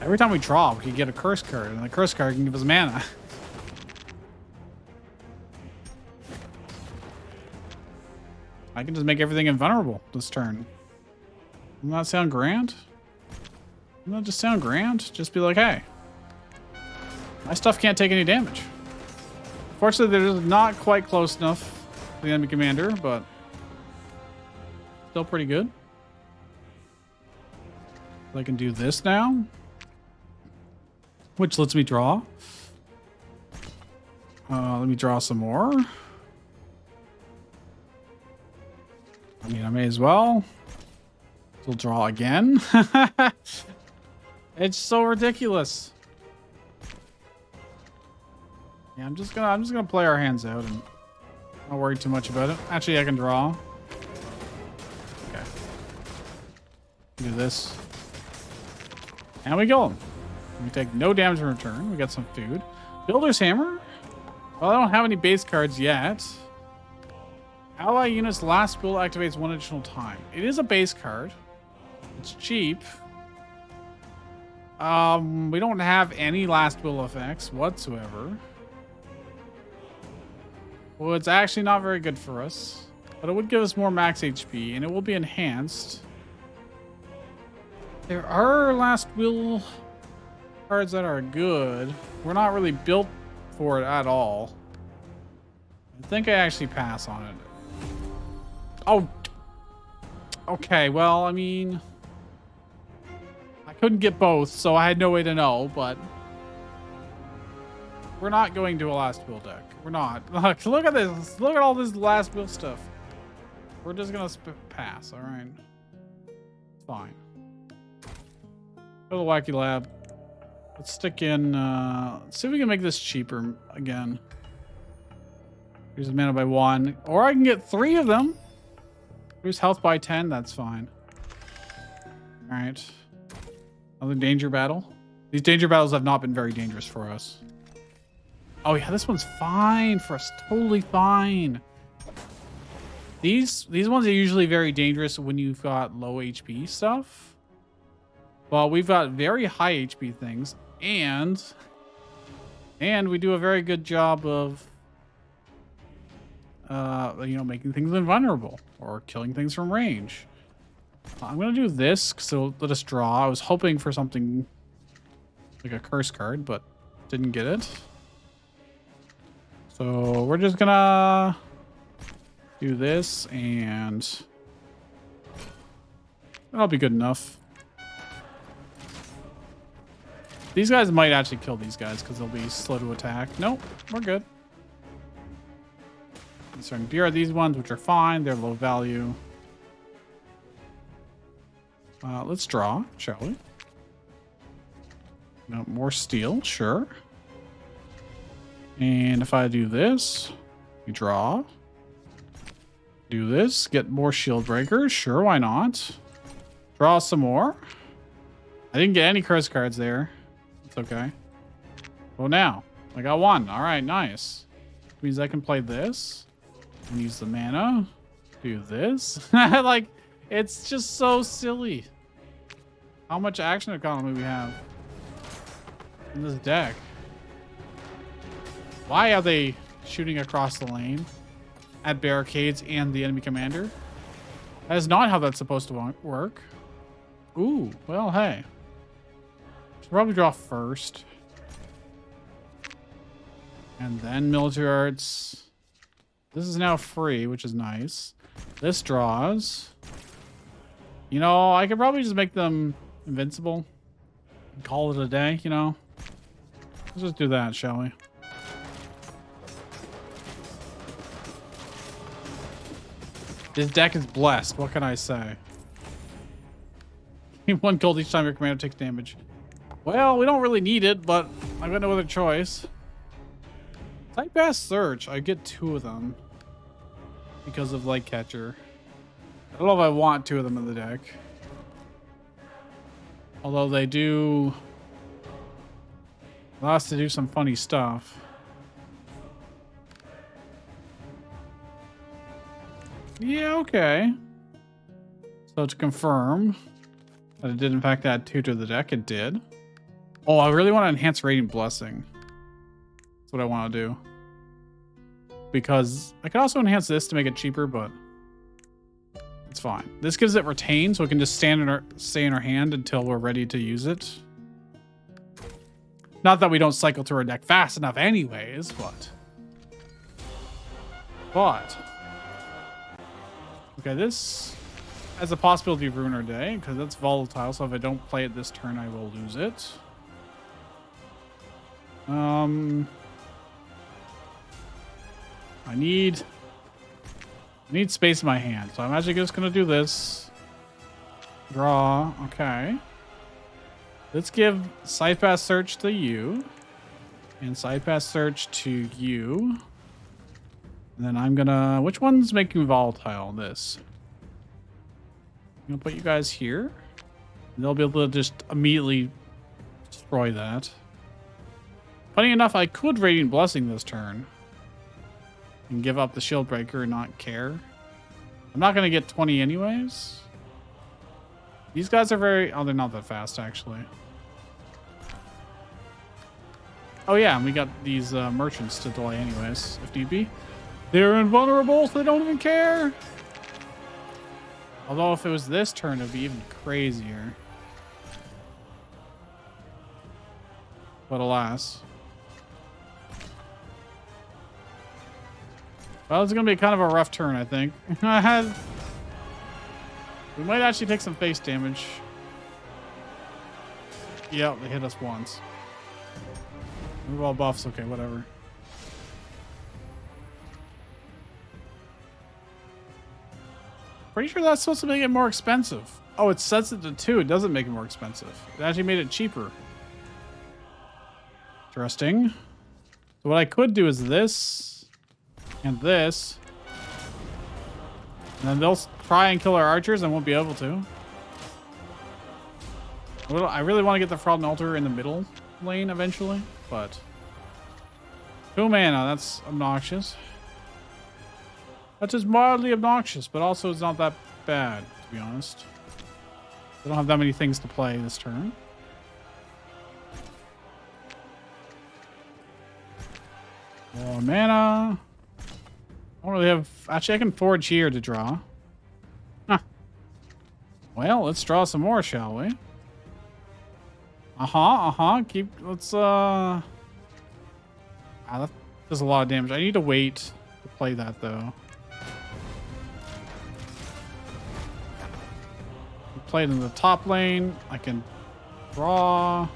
Every time we draw, we can get a curse card, and the curse card can give us mana. I can just make everything invulnerable this turn. Doesn't that sound grand? Doesn't that just sound grand? Just be like, hey, my stuff can't take any damage. Fortunately, they're not quite close enough to the enemy commander, but still pretty good. I can do this now, which lets me draw. Let me draw some more. I mean, I may as well. We'll draw again. It's so ridiculous. Yeah, I'm just gonna play our hands out and not worry too much about it. Actually, I can draw. Okay. Do this. And we go. We take no damage in return. We got some food. Builder's Hammer. Well, I don't have any base cards yet. Ally unit's last build activates 1 additional time. It is a base card. It's cheap. We don't have any last will effects whatsoever. Well, it's actually not very good for us, but it would give us more max HP, and it will be enhanced. There are last will cards that are good. We're not really built for it at all. I think I actually pass on it. Oh, okay. Well, I mean, I couldn't get both, so I had no way to know, but We're not going to a last wheel deck. We're not. Look at this. Look at all this last wheel stuff. We're just gonna pass. All right. It's fine. Go to the wacky lab. Let's stick in. Let's see if we can make this cheaper again. Here's the mana by 1, or I can get 3 of them. Here's health by 10. That's fine. All right. Another danger battle. These danger battles have not been very dangerous for us. Oh yeah, this one's fine for us. Totally fine. These ones are usually very dangerous when you've got low HP stuff. Well, we've got very high HP things, and we do a very good job of you know, making things invulnerable or killing things from range. I'm gonna do this because it'll let us draw. I was hoping for something like a curse card, but didn't get it. So we're just gonna do this, and that'll be good enough. These guys might actually kill these guys because they'll be slow to attack. Nope, we're good. Certain beer are these ones, which are fine. They're low value. Let's draw, shall we? No, more steel, sure. And if I do this, we draw. Do this, get more shield breakers. Sure, why not? Draw some more. I didn't get any curse cards there. It's okay. Well, now I got 1. All right, nice. Means I can play this and use the mana. Do this. Like, it's just so silly. How much action economy we have in this deck. Why are they shooting across the lane at barricades and the enemy commander? That is not how that's supposed to work. Ooh, well, hey. Should probably draw first. And then military arts. This is now free, which is nice. This draws. You know, I could probably just make them invincible and call it a day, you know? Let's just do that, shall we? This deck is blessed. What can I say? 1 gold each time your commander takes damage. Well, we don't really need it, but I've got no other choice. Type-Pass Search. I get 2 of them because of Light Catcher. I don't know if I want 2 of them in the deck. Although they do allow us to do some funny stuff. Yeah, okay. So to confirm that it did in fact add 2 to the deck, it did. Oh, I really want to enhance Radiant Blessing. That's what I want to do. Because I could also enhance this to make it cheaper, but it's fine. This gives it retain, so it can just stay in our hand until we're ready to use it. Not that we don't cycle through our deck fast enough anyways, but... Okay, this has a possibility of ruin our day, because that's volatile, so if I don't play it this turn, I will lose it. I need space in my hand, so I'm actually just gonna do this. Draw, okay. Let's give Side-Pass Search to you, and Side-Pass Search to you. And then I'm gonna, which one's making volatile? This. I'm gonna put you guys here. And they'll be able to just immediately destroy that. Funny enough, I could Radiant Blessing this turn. And give up the Shield Breaker and not care. I'm not gonna get 20 anyways. These guys are very, oh, they're not that fast actually. Oh yeah, and we got these merchants to delay anyways, if need be. They're invulnerable, so they don't even care. Although if it was this turn, it'd be even crazier. But alas. Well, it's going to be kind of a rough turn, I think. We might actually take some face damage. Yep, they hit us once. Move all buffs. Okay, whatever. Pretty sure that's supposed to make it more expensive. Oh, it sets it to 2. It doesn't make it more expensive. It actually made it cheaper. Interesting. So what I could do is this and this. And then they'll try and kill our archers and won't be able to. I really want to get the Fraud and Altar in the middle lane eventually, but 2 mana, that's obnoxious. That's just mildly obnoxious, but also it's not that bad, to be honest. I don't have that many things to play this turn. More mana. I don't really have... Actually, I can forge here to draw. Huh. Well, let's draw some more, shall we? Keep... Let's, that does a lot of damage. I need to wait to play that, though. Play it in the top lane. I can draw.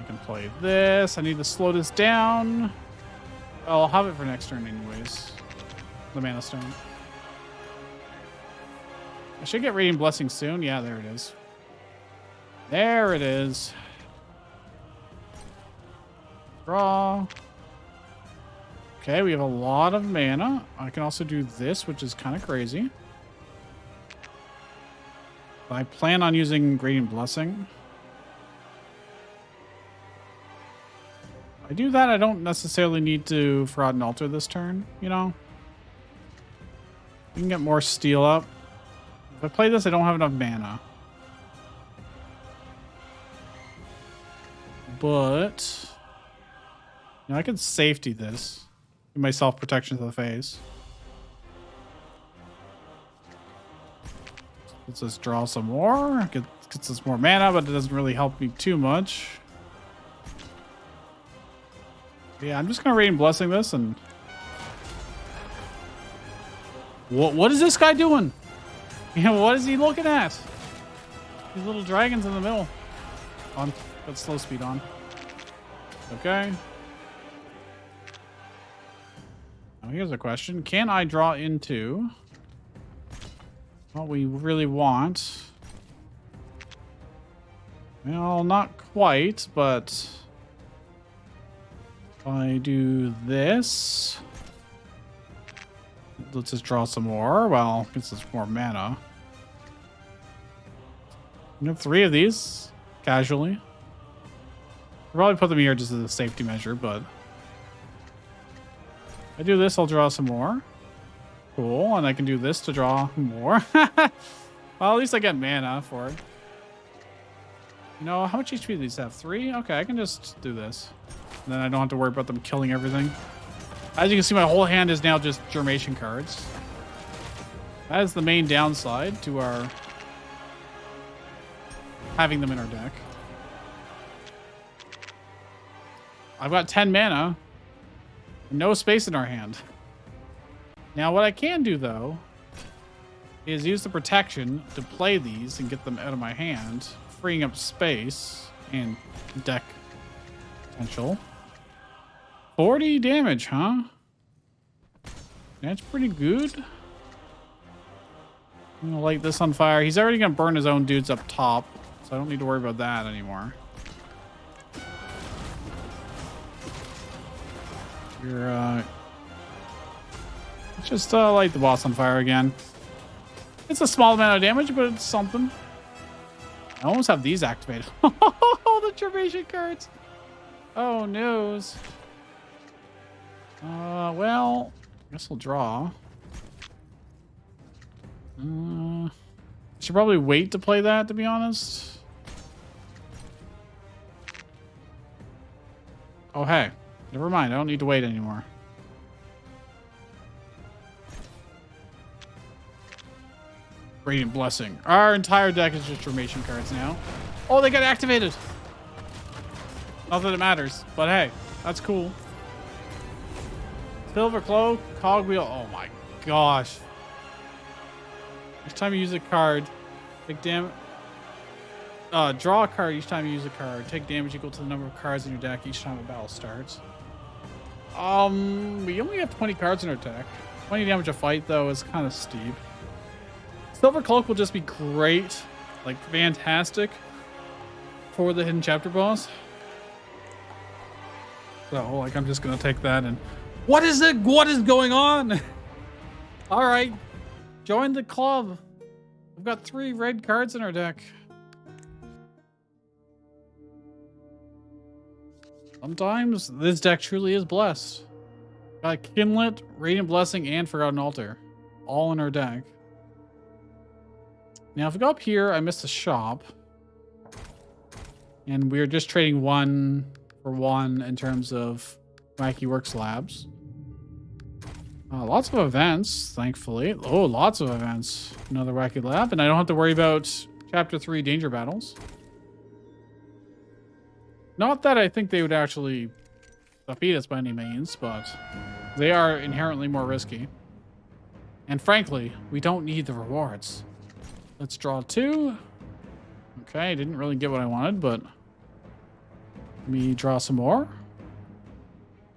I can play this. I need to slow this down. Oh, I'll have it for next turn anyways. The Mana Stone. I should get Radiant Blessing soon. Yeah, there it is. There it is. Draw. Okay, we have a lot of mana. I can also do this, which is kind of crazy. I plan on using Radiant Blessing. If I do that, I don't necessarily need to Fraud and Altar this turn, you know? You can get more steel up. If I play this, I don't have enough mana. But... You know, I can safety this. Give myself protection to the face. Let's just draw some more. Gets us more mana, but it doesn't really help me too much. Yeah, I'm just gonna Radiant Blessing this and... What is this guy doing? Yeah, what is he looking at? These little dragons in the middle. On, got slow speed on. Okay. Now here's a question. Can I draw into... what we really want? Well, not quite, but if I do this, let's just draw some more. Well, gets us more mana. You have 3 of these casually. I'll probably put them here just as a safety measure, but if I do this, I'll draw some more. Cool, and I can do this to draw more. Well, at least I get mana for it. You know, how much HP do these have? 3? Okay, I can just do this. And then I don't have to worry about them killing everything. As you can see, my whole hand is now just Germation cards. That is the main downside to our... having them in our deck. I've got 10 mana. No space in our hand. Now, what I can do, though, is use the protection to play these and get them out of my hand, freeing up space and deck potential. 40 damage, huh? That's pretty good. I'm gonna light this on fire. He's already gonna burn his own dudes up top, so I don't need to worry about that anymore. You're, let's just light the boss on fire again. It's a small amount of damage, but it's something. I almost have these activated. Oh, the Germation cards. Oh, noes. Well, I guess we'll draw. I should probably wait to play that, to be honest. Oh, hey. Never mind. I don't need to wait anymore. Radiant Blessing. Our entire deck is just Germation cards now. Oh, they got activated. Not that it matters, but hey, that's cool. Silver Cloak, Cogwheel. Oh my gosh. Each time you use a card, big damn. Draw a card each time you use a card. Take damage equal to the number of cards in your deck each time a battle starts. We only have 20 cards in our deck. 20 damage a fight, though, is kind of steep. Silver Cloak will just be great, like fantastic, for the Hidden Chapter boss. So, like, I'm just gonna take that and... What is it? What is going on? All right, join the club. We've got 3 red cards in our deck. Sometimes this deck truly is blessed. Got Kinlet, Radiant Blessing, and Forgotten Altar, all in our deck. Now, if we go up here, I missed a shop. And we're just trading 1 for 1 in terms of Wacky Works Labs. Lots of events, thankfully. Oh, lots of events. Another Wacky Lab, and I don't have to worry about Chapter 3 Danger Battles. Not that I think they would actually defeat us by any means, but they are inherently more risky. And frankly, we don't need the rewards. Let's draw 2. Okay, didn't really get what I wanted, but let me draw some more.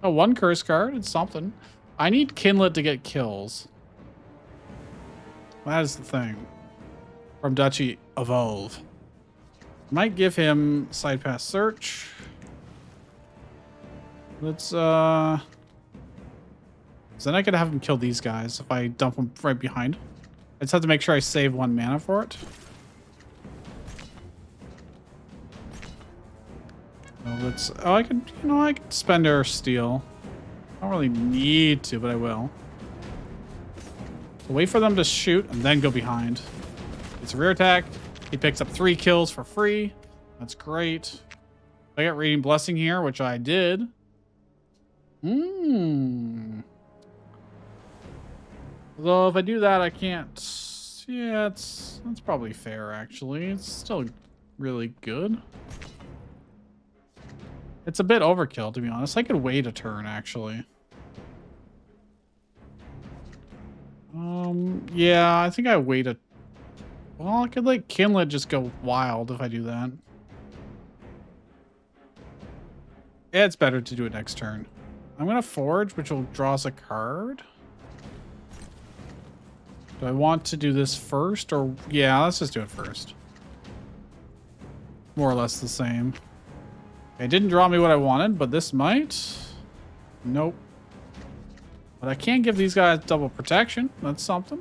Oh, 1 curse card. It's something. I need Kinlet to get kills. That is the thing. From Duchy Evolve. Might give him Side Pass Search. Let's, so then I could have him kill these guys if I dump them right behind. I just have to make sure I save 1 mana for it. Let's, oh, I could, you know, I could spend or steal. I don't really need to, but I will. So wait for them to shoot and then go behind. It's a rear attack. He picks up 3 kills for free. That's great. I got Radiant Blessing here, which I did. Although if I do that, I can't. Yeah, that's probably fair, actually. It's still really good. It's a bit overkill, to be honest. I could wait a turn, actually. Yeah, I think I wait a... Well, I could let Kinlet just go wild if I do that. Yeah, it's better to do it next turn. I'm going to Forge, which will draw us a card. Do I want to do this first? Or yeah, let's just do it first. More or less the same. It didn't draw me what I wanted, but this might. Nope. But I can't give these guys double protection. That's something.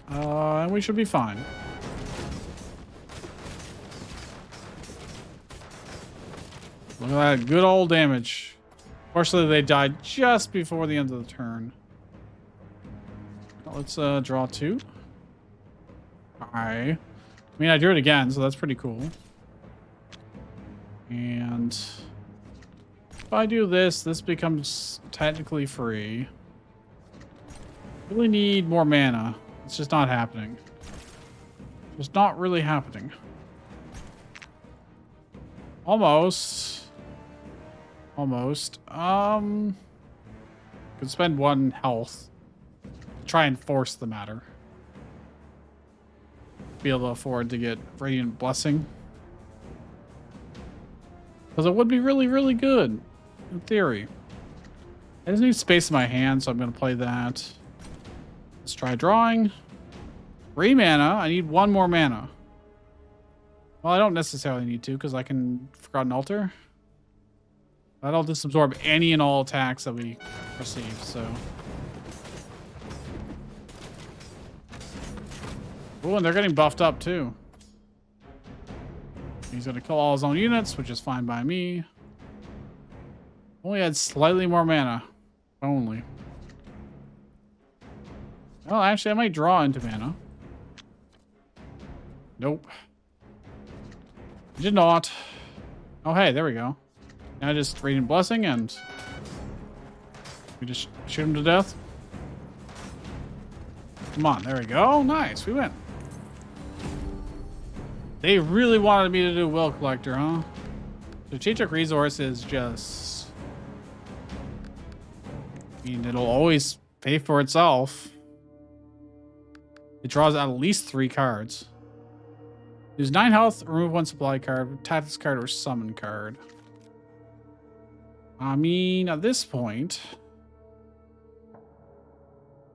And we should be fine. Look at that good old damage. Fortunately, they died just before the end of the turn. Let's draw 2. I mean, I drew it again, so that's pretty cool. And if I do this, this becomes technically free. Really need more mana. It's just not happening. It's not really happening. Almost. Almost. Could spend 1 health to try and force the matter. Be able to afford to get Radiant Blessing. Because it would be really, really good. In theory. I just need space in my hand, so I'm going to play that. Let's try drawing. 3 mana. I need 1 more mana. Well, I don't necessarily need to, because I can Forgotten Altar. That'll disabsorb any and all attacks that we receive, so. Oh, and they're getting buffed up, too. He's going to kill all his own units, which is fine by me. Only had slightly more mana. Only. Well, actually, I might draw into mana. Nope. Did not. Oh, hey, there we go. Now just Radiant Blessing and we just shoot him to death. Come on, there we go. Nice, we win. They really wanted me to do Will Collector, huh? Strategic Resource is just... I mean, it'll always pay for itself. It draws at least 3 cards. Use 9 health, remove 1 supply card, tactics card, or summon card. I mean, at this point,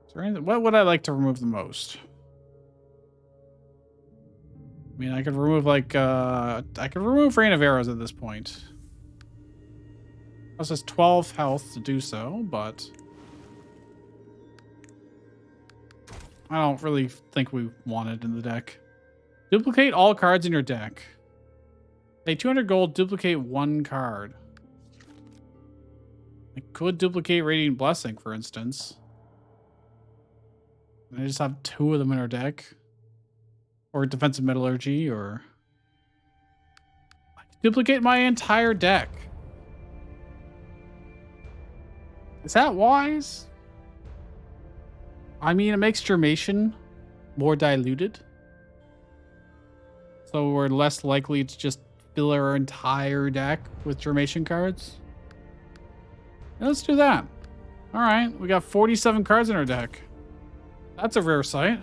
is there anything, what would I like to remove the most? I mean, I could remove like I could remove Rain of Arrows at this point. This has 12 health to do so, but I don't really think we want it in the deck. Duplicate all cards in your deck. Pay 200 gold, duplicate 1 card. I could duplicate Radiant Blessing, for instance. And I just have 2 of them in our deck. Or Defensive Metallurgy, or... I could duplicate my entire deck. Is that wise? I mean, it makes Germation more diluted. So we're less likely to just fill our entire deck with Germation cards. Yeah, let's do that. All right, we got 47 cards in our deck. That's a rare sight.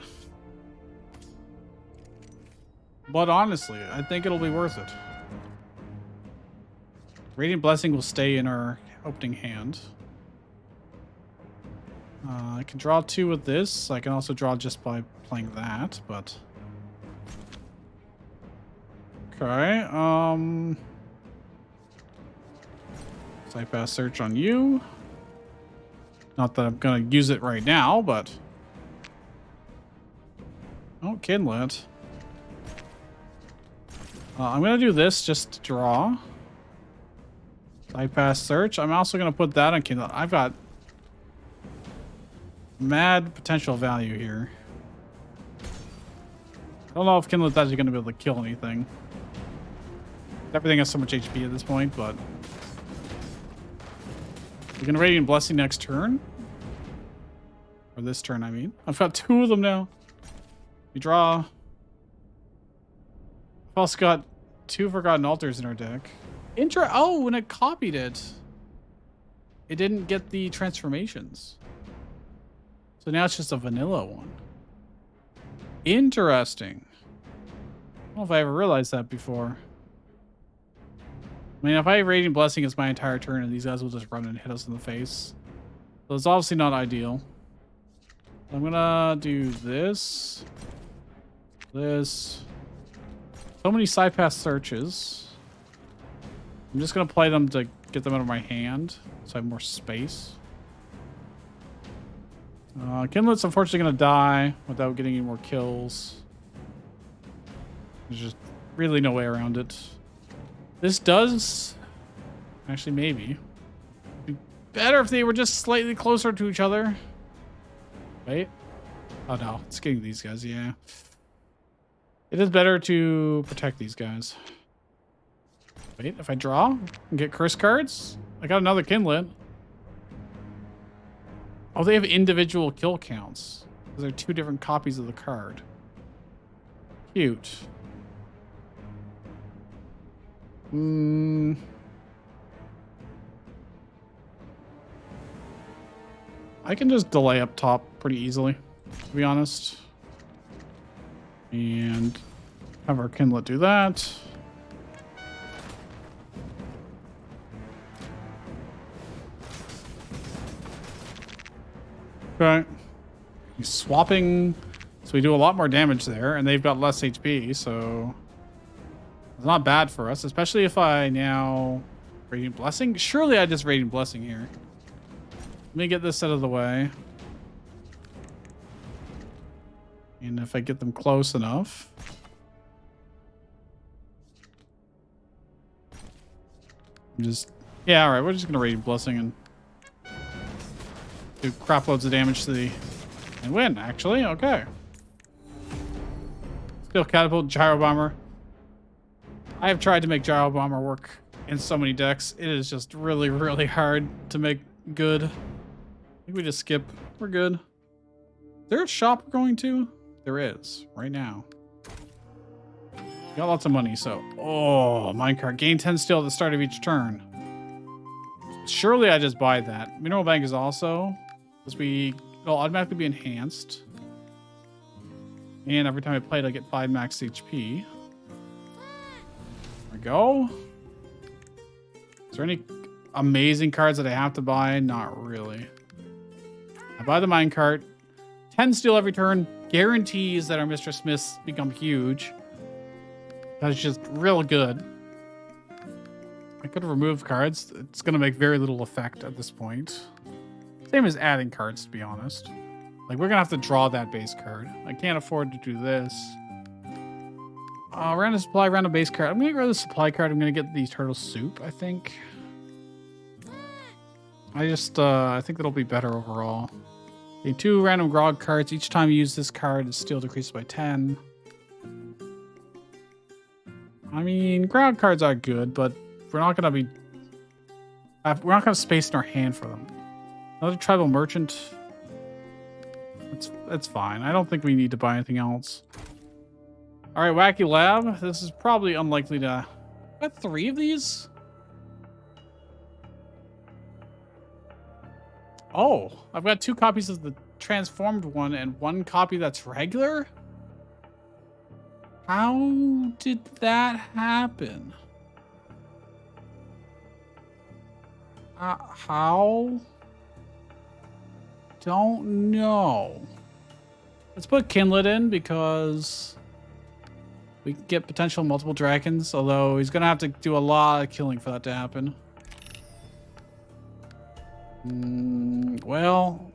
But honestly, I think it'll be worth it. Radiant Blessing will stay in our opening hand. I can draw 2 with this. I can also draw just by playing that, but... Okay, Sight-Pass Search on you. Not that I'm gonna use it right now, but... Oh, Kindlet. I'm gonna do this just to draw. Sight-Pass Search. I'm also gonna put that on Kindlet. I've got mad potential value here. I don't know if Kindlet's actually gonna be able to kill anything. Everything has so much HP at this point, but we're gonna Radiant Blessing next turn. Or this turn, I mean. I've got 2 of them now. We draw. I've also got 2 Forgotten Altars in our deck. Oh, when it copied it, it didn't get the transformations. So now it's just a vanilla one. Interesting. I don't know if I ever realized that before. I mean, if I Radiant Blessing is my entire turn and these guys will just run and hit us in the face. So it's obviously not ideal. I'm gonna do this. This. So many Sight-Pass Searches. I'm just gonna play them to get them out of my hand so I have more space. Kindlet's unfortunately gonna die without getting any more kills. There's just really no way around it. This does... Actually, maybe. It'd be better if they were just slightly closer to each other. Wait. Oh no, it's getting these guys, yeah. It is better to protect these guys. Wait, if I draw and get curse cards, I got another Kindlet. Oh, they have individual kill counts. They're 2 different copies of the card. Cute. I can just delay up top pretty easily, to be honest. And have our Kindlet do that. Okay. He's swapping, so we do a lot more damage there, and they've got less HP, so it's not bad for us, especially if I now Radiant Blessing. Surely I just Radiant Blessing here. Let me get this out of the way. And if I get them close enough. Yeah, alright, we're just gonna Radiant Blessing and do crap loads of damage to the... And win, actually. Okay. Steel Catapult, Gyro Bomber. I have tried to make Gyro Bomber work in so many decks. It is just really, really hard to make good. I think we just skip. We're good. Is there a shop we're going to? There is, right now. Got lots of money, so... Oh, minecart. Gain 10 steel at the start of each turn. Surely I just buy that. Mineral Bank is also... It'll automatically be enhanced. And every time I play it, I get 5 max HP. There we go. Is there any amazing cards that I have to buy? Not really. I buy the minecart. 10 steel every turn guarantees that our Mr. Smiths become huge. That's just real good. I could have removed cards. It's going to make very little effect at this point. Same as adding cards, to be honest. Like, we're going to have to draw that base card. I can't afford to do this. Random supply, random base card. I'm going to get rid of the supply card. I'm going to get the turtle soup, I think. I think that'll be better overall. Okay, 2 random grog cards. Each time you use this card, the steel decreases by 10. I mean, grog cards are good, but we're not going to space in our hand for them. Another tribal merchant. That's fine. I don't think we need to buy anything else. All right, Wacky Lab. This is probably unlikely to... I got 3 of these? Oh, I've got 2 copies of the transformed one and 1 copy that's regular? How did that happen? How? Don't know. Let's put Kinlet in because we can get potential multiple dragons, although he's going to have to do a lot of killing for that to happen. Well,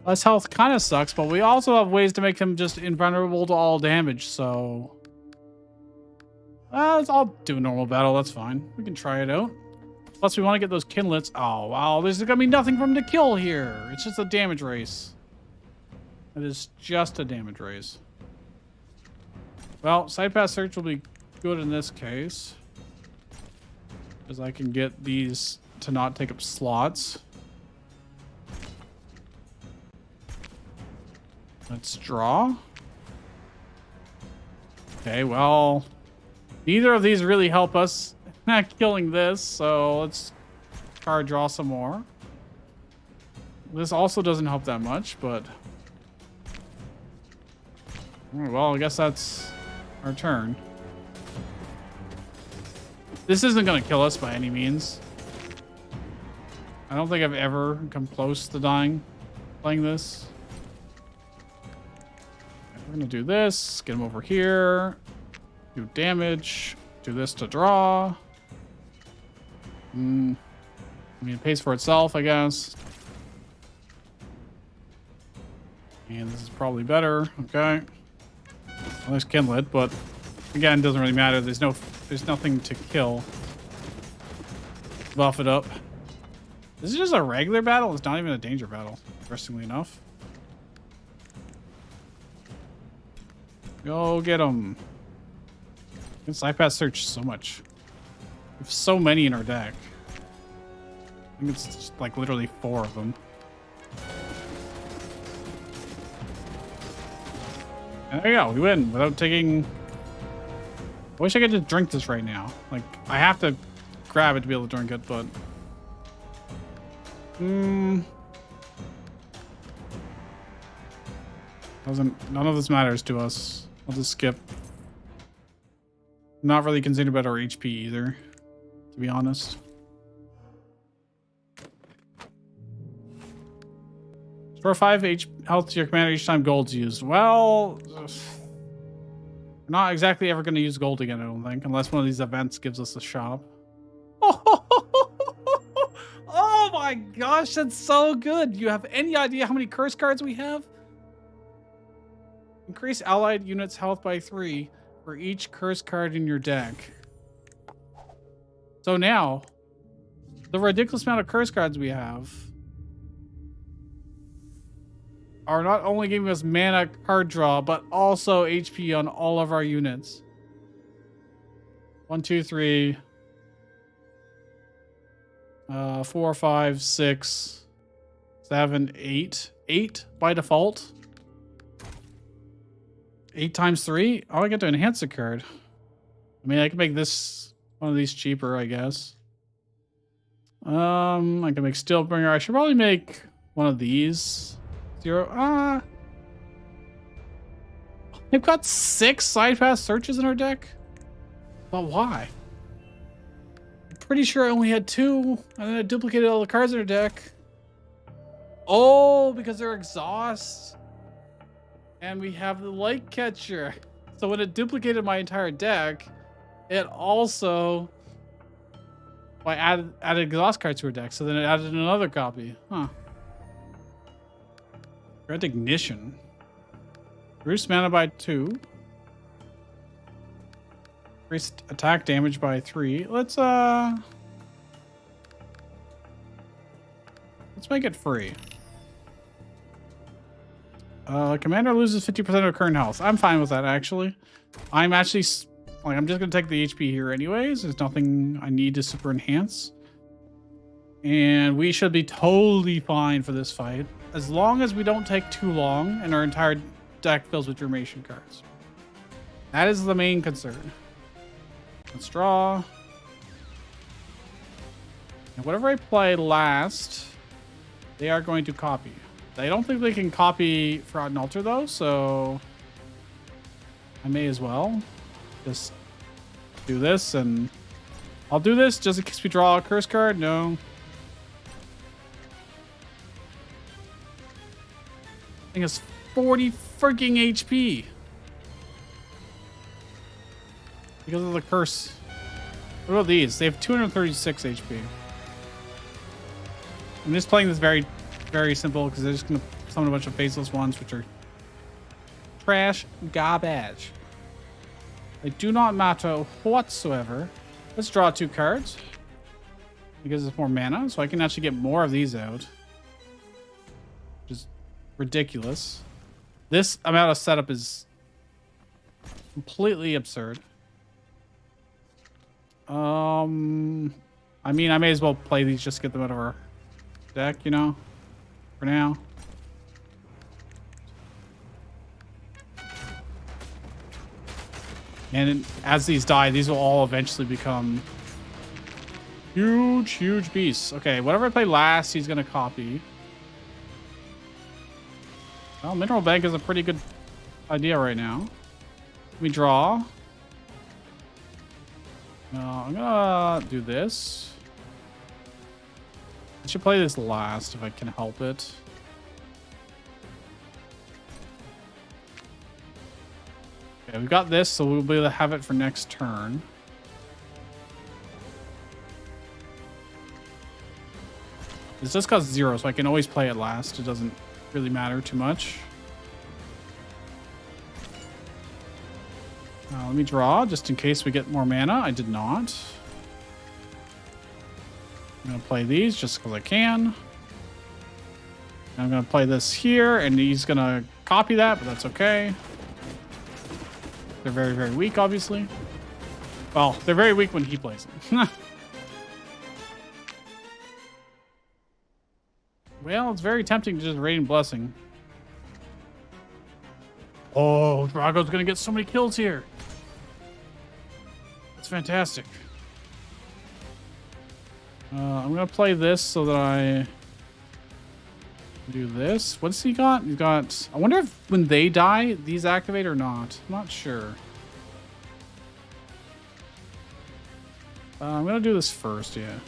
less health kind of sucks, but we also have ways to make him just invulnerable to all damage, so... I'll do a normal battle, that's fine. We can try it out. Plus, we want to get those kinlets. Oh, wow, there's going to be nothing for him to kill here. It's just a damage race. It is just a damage race. Well, side path search will be good in this case. Because I can get these to not take up slots. Let's draw. Okay, well, neither of these really help us not killing this, so let's card draw some more. This also doesn't help that much, but... well, I guess that's our turn. This isn't going to kill us by any means. I don't think I've ever come close to dying playing this. We're going to do this. Get him over here. Do damage. Do this to draw. I mean, it pays for itself, I guess. And this is probably better. Okay. Well, there's Kinlet, but again, it doesn't really matter. There's nothing to kill. Buff it up. This is just a regular battle. It's not even a danger battle, interestingly enough. Go get him. This side path search so much. We have so many in our deck. I think it's just like literally 4 of them. And there you go. We win without taking... I wish I could just drink this right now. Like, I have to grab it to be able to drink it, but... none of this matters to us. I'll just skip. Not really concerned about our HP either, to be honest. Store 5 health to your commander each time gold's used. Well, we're not exactly ever going to use gold again, I don't think, unless one of these events gives us a shop. Oh my gosh, that's so good. Do you have any idea how many curse cards we have? Increase allied units' health by 3 for each curse card in your deck. So now, the ridiculous amount of curse cards we have are not only giving us mana card draw, but also HP on all of our units. 1, 2, 3, 4, 5, 6, 7, 8. 8 by default. 8 times 3? Oh, I get to enhance the card. I mean, I can make this one of these cheaper, I guess. I can make Steelbringer. I should probably make one of these. 0. They've got 6 side pass searches in our deck. But why? I'm pretty sure I only had 2, and then I duplicated all the cards in our deck. Oh, because they're exhaust. And we have the light catcher. So when it duplicated my entire deck, it also added exhaust cards to our deck. So then it added another copy. Huh. Red Ignition. Reduce mana by 2. Increased attack damage by 3. Let's make it free. Commander loses 50% of current health. I'm fine with that, actually. I'm actually, like, I'm just going to take the HP here anyways. There's nothing I need to super enhance. And we should be totally fine for this fight. As long as we don't take too long and our entire deck fills with Germation cards. That is the main concern. Let's draw. And whatever I play last, they are going to copy. I don't think they can copy Forgotten Altar though, so I may as well just do this, and I'll do this just in case we draw a curse card. No. I think it's 40 freaking HP because of the curse. What about these? They have 236 HP. I'm just playing this very simple because they're just going to summon a bunch of faceless ones, which are trash garbage. They do not matter whatsoever. Let's draw 2 cards because it's more mana, so I can actually get more of these out, which is ridiculous. This amount of setup is completely absurd. I mean, I may as well play these just to get them out of our deck, you know, for now. And as these die, these will all eventually become huge beasts. Okay, whatever I play last, he's going to copy. Well, Mineral Bank is a pretty good idea right now. Let me draw. I'm gonna do this. I should play this last if I can help it. Okay, we've got this, so we'll be able to have it for next turn. This just costs 0, so I can always play it last. It doesn't really matter too much. Let me draw just in case we get more mana. I did not. I'm going to play these just because I can. I'm going to play this here, and he's going to copy that, but that's okay. They're very weak, obviously. Well, they're very weak when he plays them. Well, it's very tempting to just Radiant Blessing. Oh, Drago's going to get so many kills here. That's fantastic. I'm going to play this so that I do this. What's he got? He's got... I wonder if when they die, these activate or not. I'm not sure. I'm going to do this first, yeah.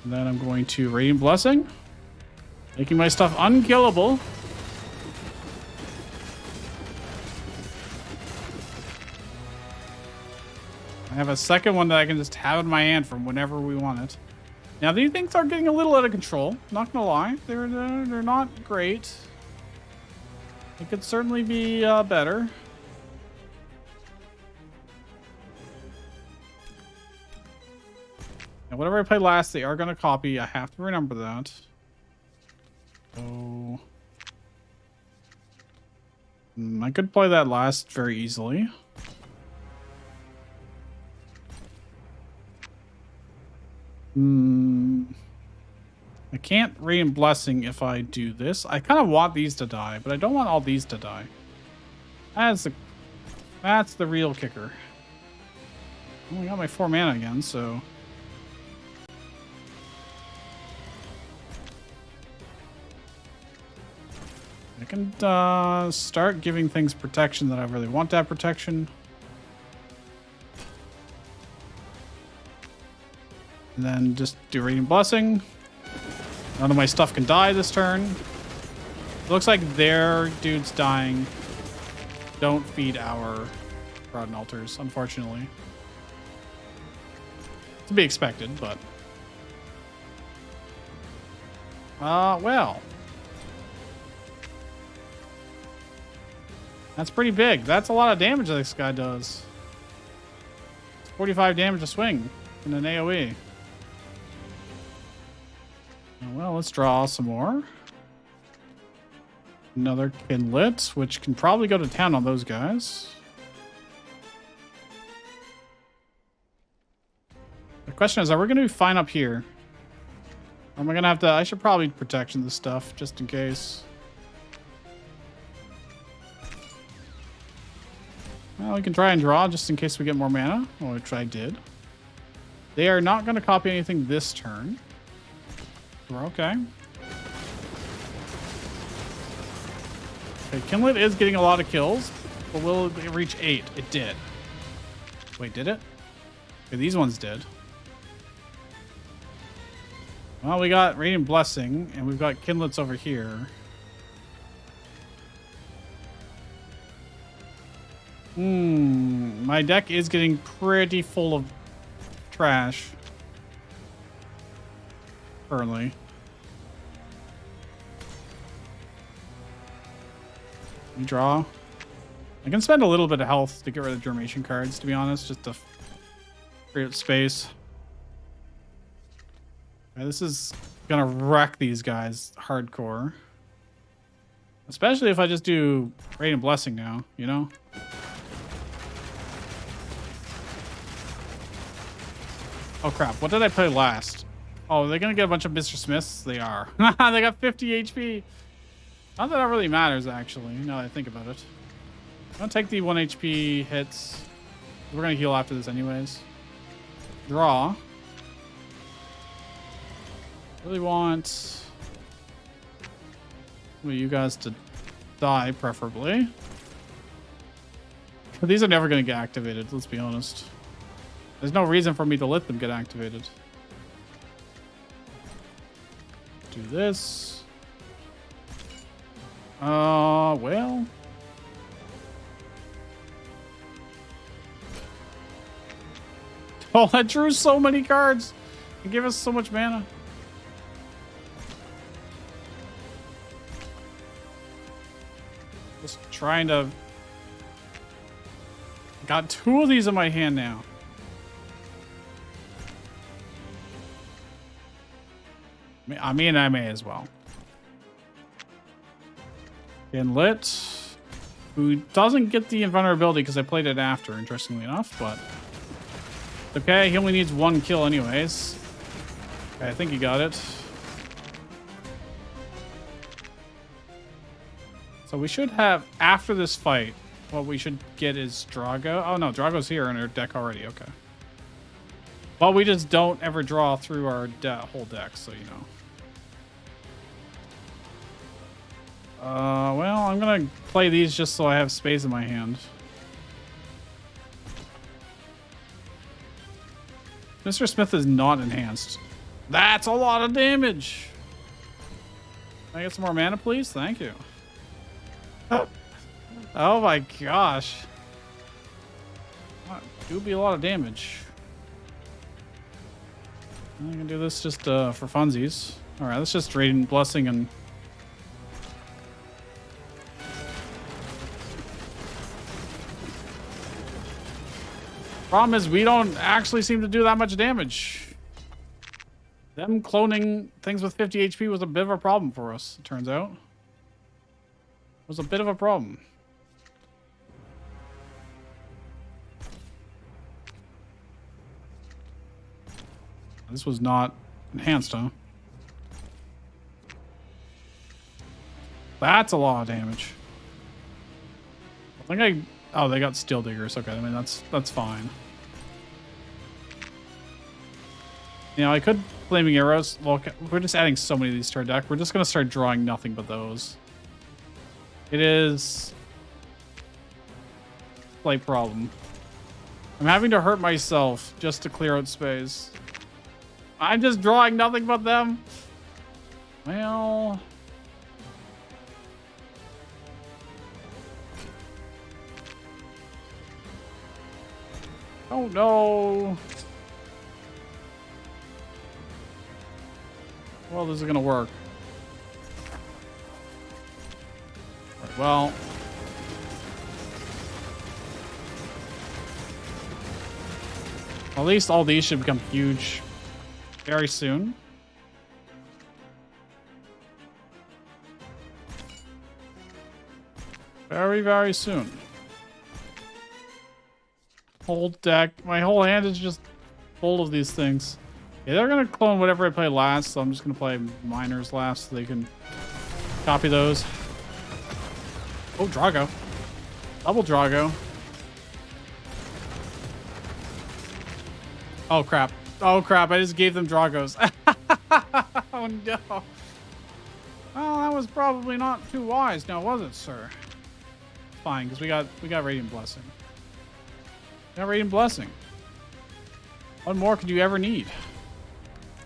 And then I'm going to Radiant Blessing, making my stuff unkillable. I have a second one that I can just have in my hand from whenever we want it. Now these things are getting a little out of control. Not gonna lie, they're not great. It could certainly be better. Now, whatever I play last, they are going to copy. I have to remember that. So... I could play that last very easily. I can't Radiant Blessing if I do this. I kind of want these to die, but I don't want all these to die. That's the real kicker. I only got my 4 mana again, so... I can start giving things protection that I really want to have protection. And then just do Radiant Blessing. None of my stuff can die this turn. It looks like their dudes dying don't feed our Rod and Altars, unfortunately. To be expected, but... well. That's pretty big. That's a lot of damage this guy does. It's 45 damage a swing in an AoE. Well, let's draw some more. Another Kindlet, which can probably go to town on those guys. The question is, are we going to be fine up here? Or am I going to have to... I should probably protection this stuff, just in case. Well, we can try and draw, just in case we get more mana, which I did. They are not going to copy anything this turn. We're okay. Okay, Kindlet is getting a lot of kills, but will it reach 8? It did. Wait, did it? Okay, these ones did. Well, we got Radiant Blessing, and we've got Kindlets over here. My deck is getting pretty full of trash. Currently. We draw. I can spend a little bit of health to get rid of Germation cards, to be honest, just to free up space. Okay, this is gonna wreck these guys hardcore. Especially if I just do Radiant Blessing now, you know? Oh crap, what did I play last? Oh, they're gonna get a bunch of Mr. Smiths? They are. They got 50 HP. Not that that really matters, actually, now that I think about it. I'm gonna take the 1 HP hits. We're gonna heal after this anyways. Draw. Really want some of you guys to die, preferably. But these are never gonna get activated, let's be honest. There's no reason for me to let them get activated. Do this. Well. Oh, that drew so many cards. It gave us so much mana. Just trying to... Got 2 of these in my hand now. I mean, I may as well. Kindlet, who doesn't get the invulnerability because I played it after, interestingly enough, but okay, he only needs 1 kill anyways. Okay, I think he got it. So we should have, after this fight, what we should get is Drago. Oh no, Drago's here in our deck already, okay. But we just don't ever draw through our whole deck, so you know. Well, I'm gonna play these just so I have space in my hand. Mr. Smith is not enhanced. That's a lot of damage. Can I get some more mana, please? Thank you. Oh my gosh. That do be a lot of damage. I can do this just for funsies. Alright, let's just Radiant Blessing and... Problem is, we don't actually seem to do that much damage. Them cloning things with 50 HP was a bit of a problem for us, it turns out. It was a bit of a problem. This was not enhanced, huh? That's a lot of damage. I think oh, they got Steel Diggers. Okay, I mean, that's fine. You know, I could Flaming Arrows. Well, we're just adding so many of these to our deck. We're just going to start drawing nothing but those. It is a slight problem. I'm having to hurt myself just to clear out space. I'm just drawing nothing but them. Well... Oh no. Well, this is gonna work. Right, well. At least all these should become huge very soon. Very, very soon. Whole deck. My whole hand is just full of these things. Yeah, they're going to clone whatever I play last, so I'm just going to play miners last so they can copy those. Oh, Drago. Double Drago. Oh, crap. Oh, crap. I just gave them Dragos. Oh, no. Well, that was probably not too wise now, was it, sir? Fine, because we got Radiant Blessing. Got Radiant Blessing. What more could you ever need?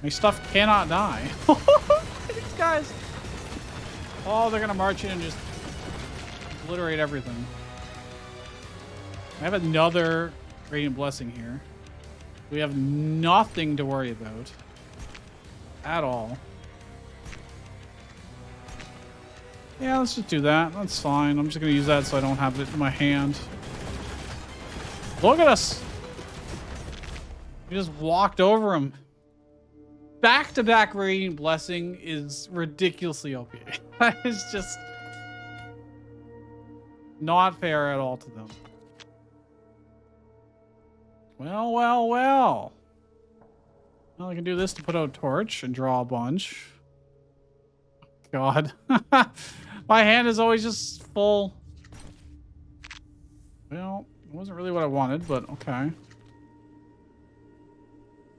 My stuff cannot die. These guys. Oh, they're gonna march in and just obliterate everything. I have another Radiant Blessing here. We have nothing to worry about at all. Yeah, let's just do that. That's fine. I'm just gonna use that so I don't have it in my hand. Look at us. We just walked over him. Back-to-back Radiant Blessing is ridiculously OP. That is just not fair at all to them. Well, well, well. Well, I can do this to put out a torch and draw a bunch. God. My hand is always just full. Well, it wasn't really what I wanted, but okay.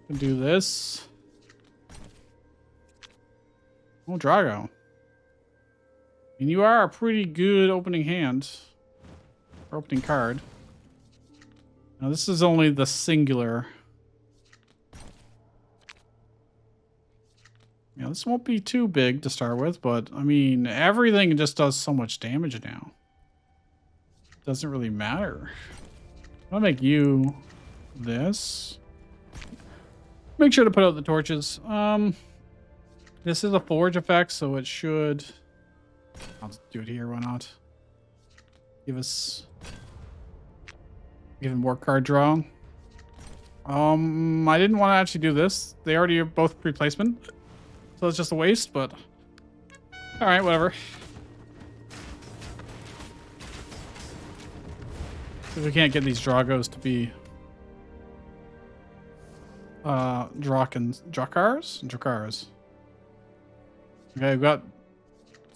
Can do this. Oh, Drago. And you are a pretty good opening hand. Or opening card. Now, this is only the singular. Yeah, this won't be too big to start with, but I mean, everything just does so much damage now. Doesn't really matter. I'll make you this. Make sure to put out the torches. This is a forge effect, so it should... I'll just do it here, why not? Give him more card draw. I didn't want to actually do this. They already are both pre-placement. So it's just a waste, but... Alright, whatever. If we can't get these Dragos to be... Drakars? Okay, we've got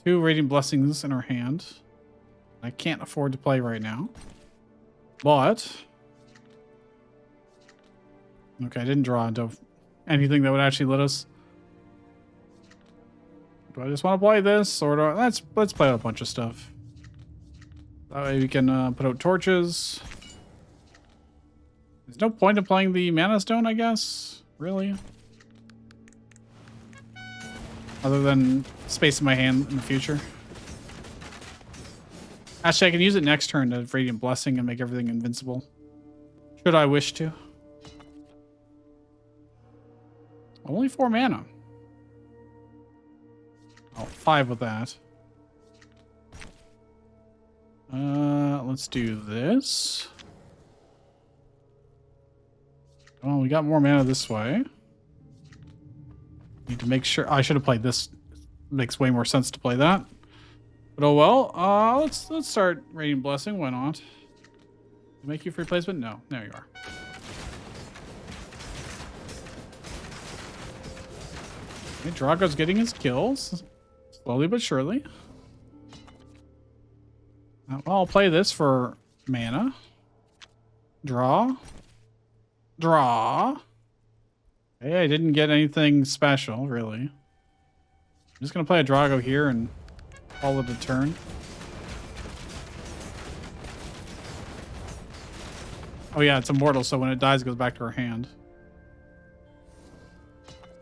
2 Radiant Blessings in our hand. I can't afford to play right now. But... Okay, I didn't draw into anything that would actually let us... Do I just want to play this, or do I... let's play out a bunch of stuff. That way we can put out torches. There's no point in playing the Mana Stone, I guess. Really? Other than space in my hand in the future. Actually, I can use it next turn to Radiant Blessing and make everything invincible. Should I wish to. Only 4 mana. Oh, 5 with that. Let's do this. Oh, we got more mana this way. Need to make sure. I should have played this. Makes way more sense to play that. But oh well. Let's start Radiant Blessing. Why not? Make you free placement? No. There you are. Okay, Drago's getting his kills. Slowly but surely. Well, I'll play this for mana. Draw. Draw. Hey, I didn't get anything special, really. I'm just going to play a Drago here and call it a turn. Oh yeah, it's immortal, so when it dies, it goes back to her hand.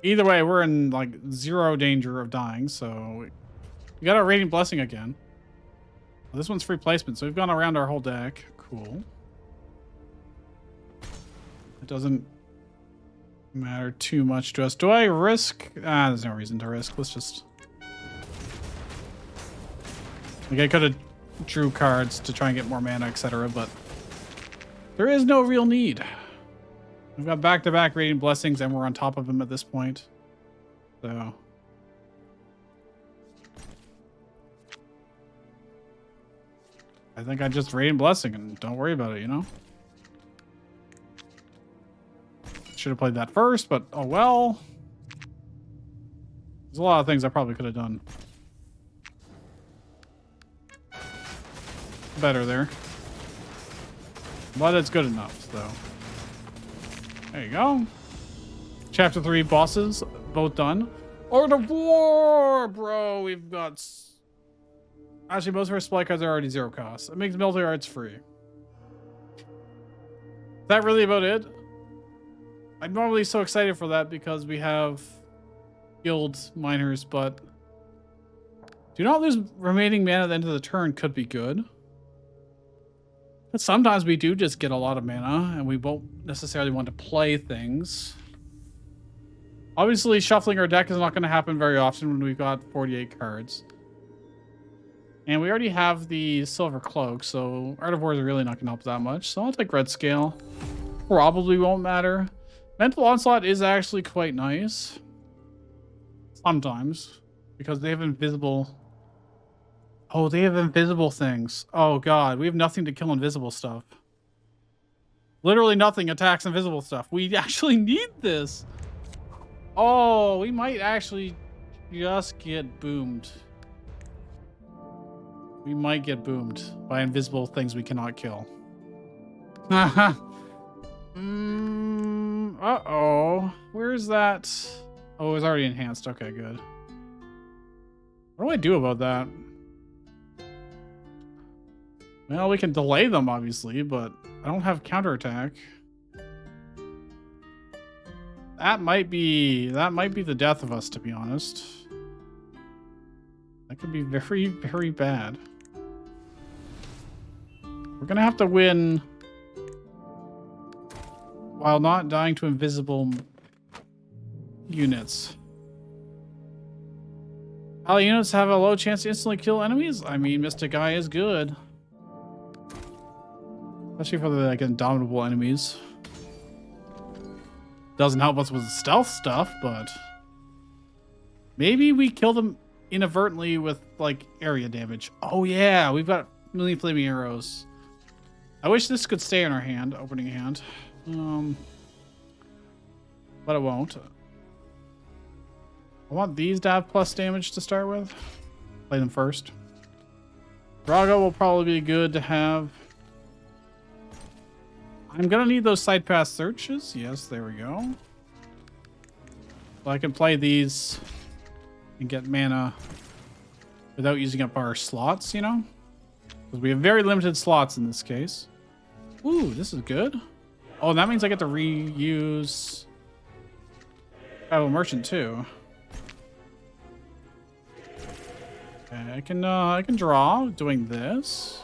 Either way, we're in like zero danger of dying, so we got our Radiant Blessing again. Well, this one's free placement, so we've gone around our whole deck. Cool. It doesn't matter too much to us. Do I risk? There's no reason to risk. Let's just... Like, I could have drew cards to try and get more mana, etc., but there is no real need. We've got back-to-back Radiant Blessings, and we're on top of them at this point. So... I think I just Radiant Blessing and don't worry about it, you know? Should have played that first, but oh well. There's a lot of things I probably could have done better there. But it's good enough, so. There you go. Chapter 3 bosses, both done. Art of War, bro. We've got... Actually, most of our supply cards are already 0 cost. It makes military arts free. Is that really about it? I'm normally so excited for that because we have guild miners, but do not lose remaining mana at the end of the turn could be good. But sometimes we do just get a lot of mana and we won't necessarily want to play things. Obviously, shuffling our deck is not going to happen very often when we've got 48 cards. And we already have the Silver Cloak, so Art of War is really not going to help that much. So I'll take Red Scale. Probably won't matter. Mental Onslaught is actually quite nice. Sometimes. Because they have invisible... Oh, they have invisible things. Oh god, we have nothing to kill invisible stuff. Literally nothing attacks invisible stuff. We actually need this. Oh, we might actually just get boomed. We might get boomed by invisible things we cannot kill. Uh-oh. Where is that? Oh, it was already enhanced. Okay, good. What do I do about that? Well, we can delay them, obviously, but I don't have counterattack. That might be the death of us, to be honest. That could be very, very bad. We're gonna have to win while not dying to invisible units. Ally units have a low chance to instantly kill enemies? I mean, Mystic Eye is good. Especially for the like indomitable enemies. Doesn't help us with the stealth stuff, but maybe we kill them inadvertently with like area damage. Oh yeah, we've got a million flaming arrows. I wish this could stay in our hand, opening hand. But it won't. I want these to have plus damage to start with. Play them first. Drago will probably be good to have. I'm gonna need those side pass searches. Yes, there we go. So I can play these and get mana without using up our slots, you know? Because we have very limited slots in this case. Ooh, this is good. Oh, that means I get to reuse Battle Merchant too. Okay, I can draw doing this.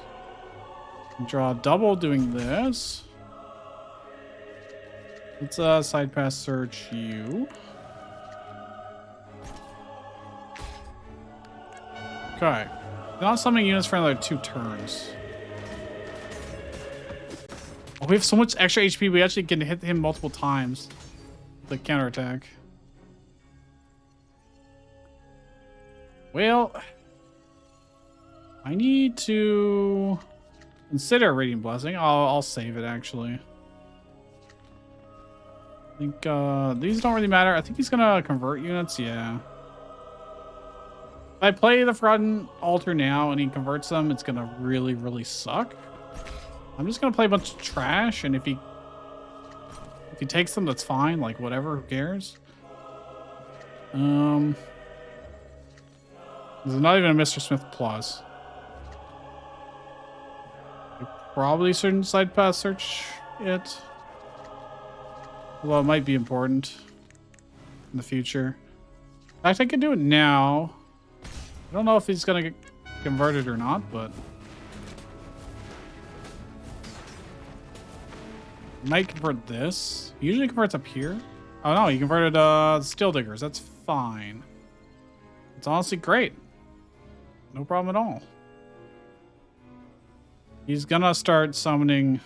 I can draw double doing this. Let's side pass search you. Okay. Not summoning units for another 2 turns. Oh, we have so much extra HP, we actually can hit him multiple times. The counterattack. Well, I need to consider Radiant Blessing. I'll save it actually. I think these don't really matter. I think he's gonna convert units. Yeah. If I play the Forgotten Altar now and he converts them, it's gonna really, really suck. I'm just gonna play a bunch of trash, and if he takes them, that's fine. Like whatever, who cares? There's not even a Mr. Smith Plus. I probably shouldn't side pass search it. Although it might be important in the future. In fact, I can do it now. I don't know if he's going to get converted or not, but... might convert this. He usually converts up here. Oh no, he converted steel diggers. That's fine. It's honestly great. No problem at all. He's gonna start summoning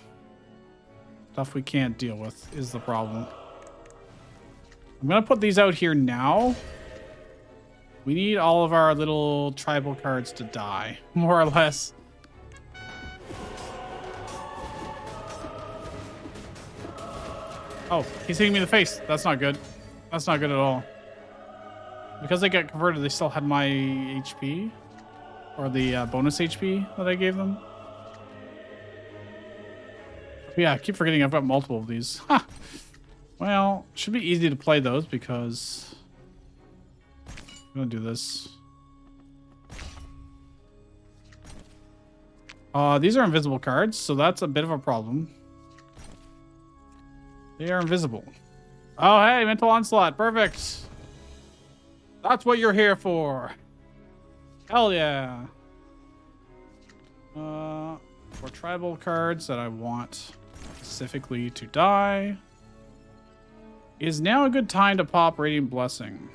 stuff we can't deal with is the problem. I'm gonna put these out here now. We need all of our little tribal cards to die, more or less. Oh, he's hitting me in the face. That's not good. That's not good at all. Because they got converted, they still had my HP. Or the bonus HP that I gave them. Yeah, I keep forgetting I've got multiple of these. Huh. Well, should be easy to play those because... I'm going to do this. These are invisible cards, so that's a bit of a problem. They are invisible. Oh, hey, Mental Onslaught. Perfect. That's what you're here for. Hell yeah. For tribal cards that I want specifically to die. Is now a good time to pop Radiant Blessing.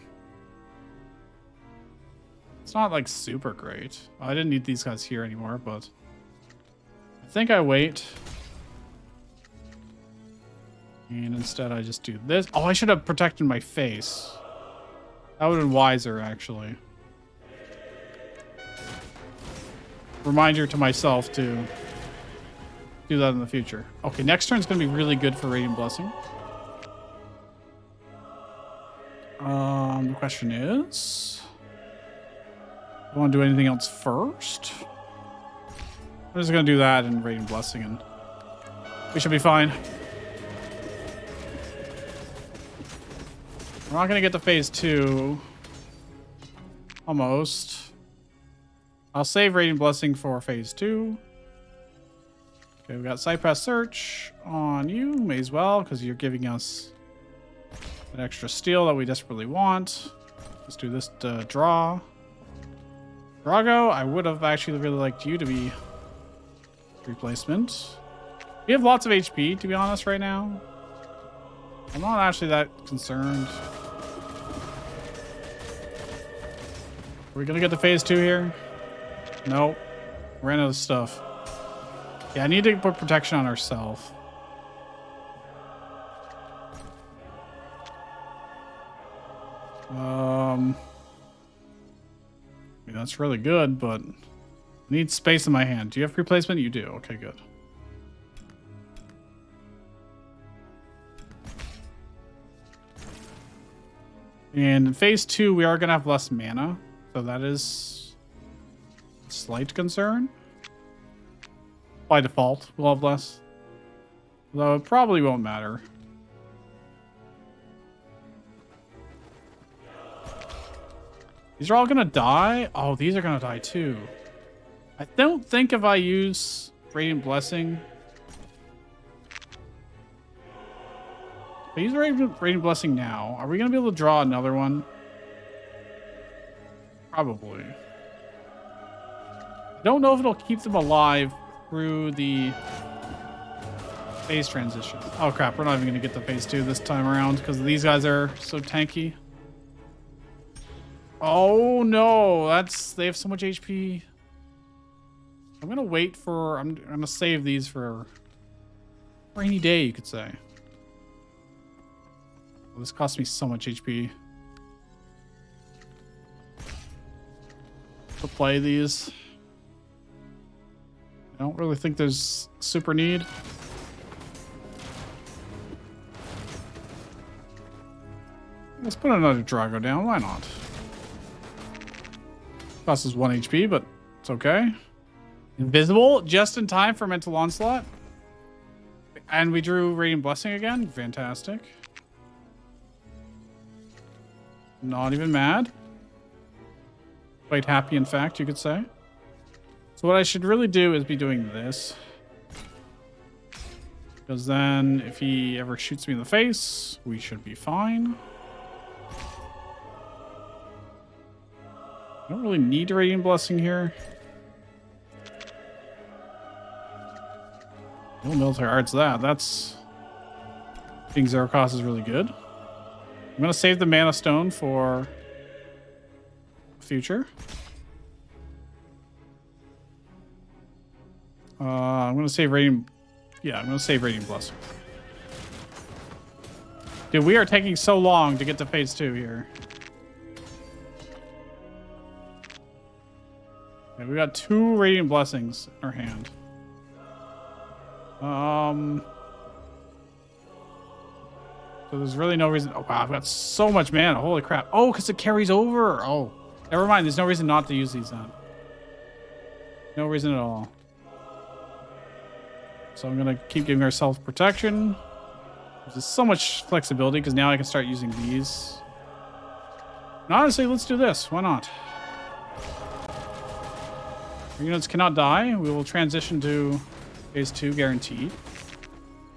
It's not like super great. I didn't need these guys here anymore, but I think I wait. And instead I just do this. Oh, I should have protected my face. That would have been wiser, actually. Reminder to myself to do that in the future. Okay, next turn's going to be really good for Radiant Blessing. The question is... do I want to do anything else first? I'm just going to do that and Radiant Blessing, and we should be fine. We're not going to get to phase 2. Almost. I'll save Radiant Blessing for phase 2. Okay, we got Cypress Search on you. May as well, because you're giving us an extra steel that we desperately want. Let's do this to draw. Drago, I would have actually really liked you to be replacement. We have lots of HP, to be honest, right now. I'm not actually that concerned. Are we gonna get to phase 2 here? Nope. Ran out of stuff. Yeah, I need to put protection on ourselves. I mean, that's really good, but I need space in my hand. Do you have replacement? You do. Okay, good. And in phase 2, we are going to have less mana. So that is a slight concern. By default, we'll have less. Though it probably won't matter. These are all going to die? Oh, these are going to die too. I don't think if I use Radiant Blessing... if I use Radiant Blessing now, are we going to be able to draw another one? Probably. I don't know if it'll keep them alive through the phase transition. Oh crap, we're not even going to get to phase 2 this time around because these guys are so tanky. Oh no, they have so much HP. I'm going to wait for, I'm going to save these for a rainy day, you could say. Well, this cost me so much HP. To play these. I don't really think there's super need. Let's put another Drago down. Why not? Costs us 1 HP, but it's okay. Invisible, just in time for Mental Onslaught. And we drew Radiant Blessing again. Fantastic. Not even mad. Quite happy, in fact, you could say. So what I should really do is be doing this. Because then if he ever shoots me in the face, we should be fine. I don't really need a Radiant Blessing here. No military arts that's being zero cost is really good. I'm gonna save the Mana Stone for future. I'm gonna save Radiant. Yeah, I'm gonna save Radiant Blessing. Dude, we are taking so long to get to phase 2 here. Okay, we got 2 Radiant Blessings in our hand. So there's really no reason. Oh wow, I've got so much mana. Holy crap. Oh, because it carries over. Oh, never mind. There's no reason not to use these then. No reason at all. So I'm gonna keep giving ourselves protection. There's so much flexibility because now I can start using these. And honestly, let's do this. Why not? Our units cannot die. We will transition to phase 2 guaranteed.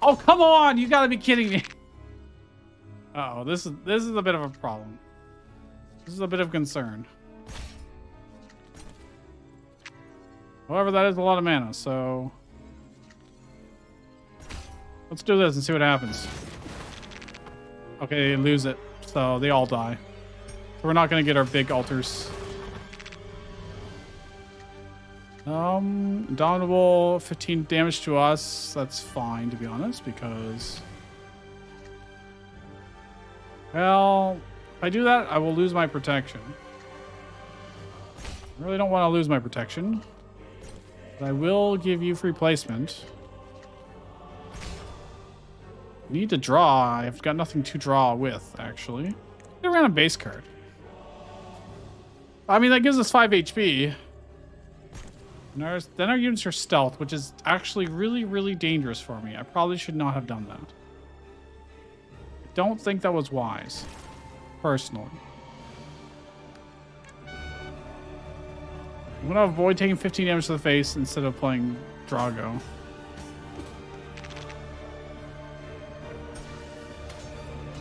Oh, come on! You gotta be kidding me. Uh-oh, this is a bit of a problem. This is a bit of concern. However, that is a lot of mana, so let's do this and see what happens. Okay, they lose it, so they all die. So we're not gonna get our big altars. Indomitable, 15 damage to us. That's fine, to be honest, because... Well, if I do that, I will lose my protection. I really don't want to lose my protection. But I will give you free placement. Need to draw. I've got nothing to draw with, actually. Get around a base card. I mean, that gives us 5 HP. And then our units are stealth, which is actually really, really dangerous for me. I probably should not have done that. I don't think that was wise, personally. I'm going to avoid taking 15 damage to the face instead of playing Drago.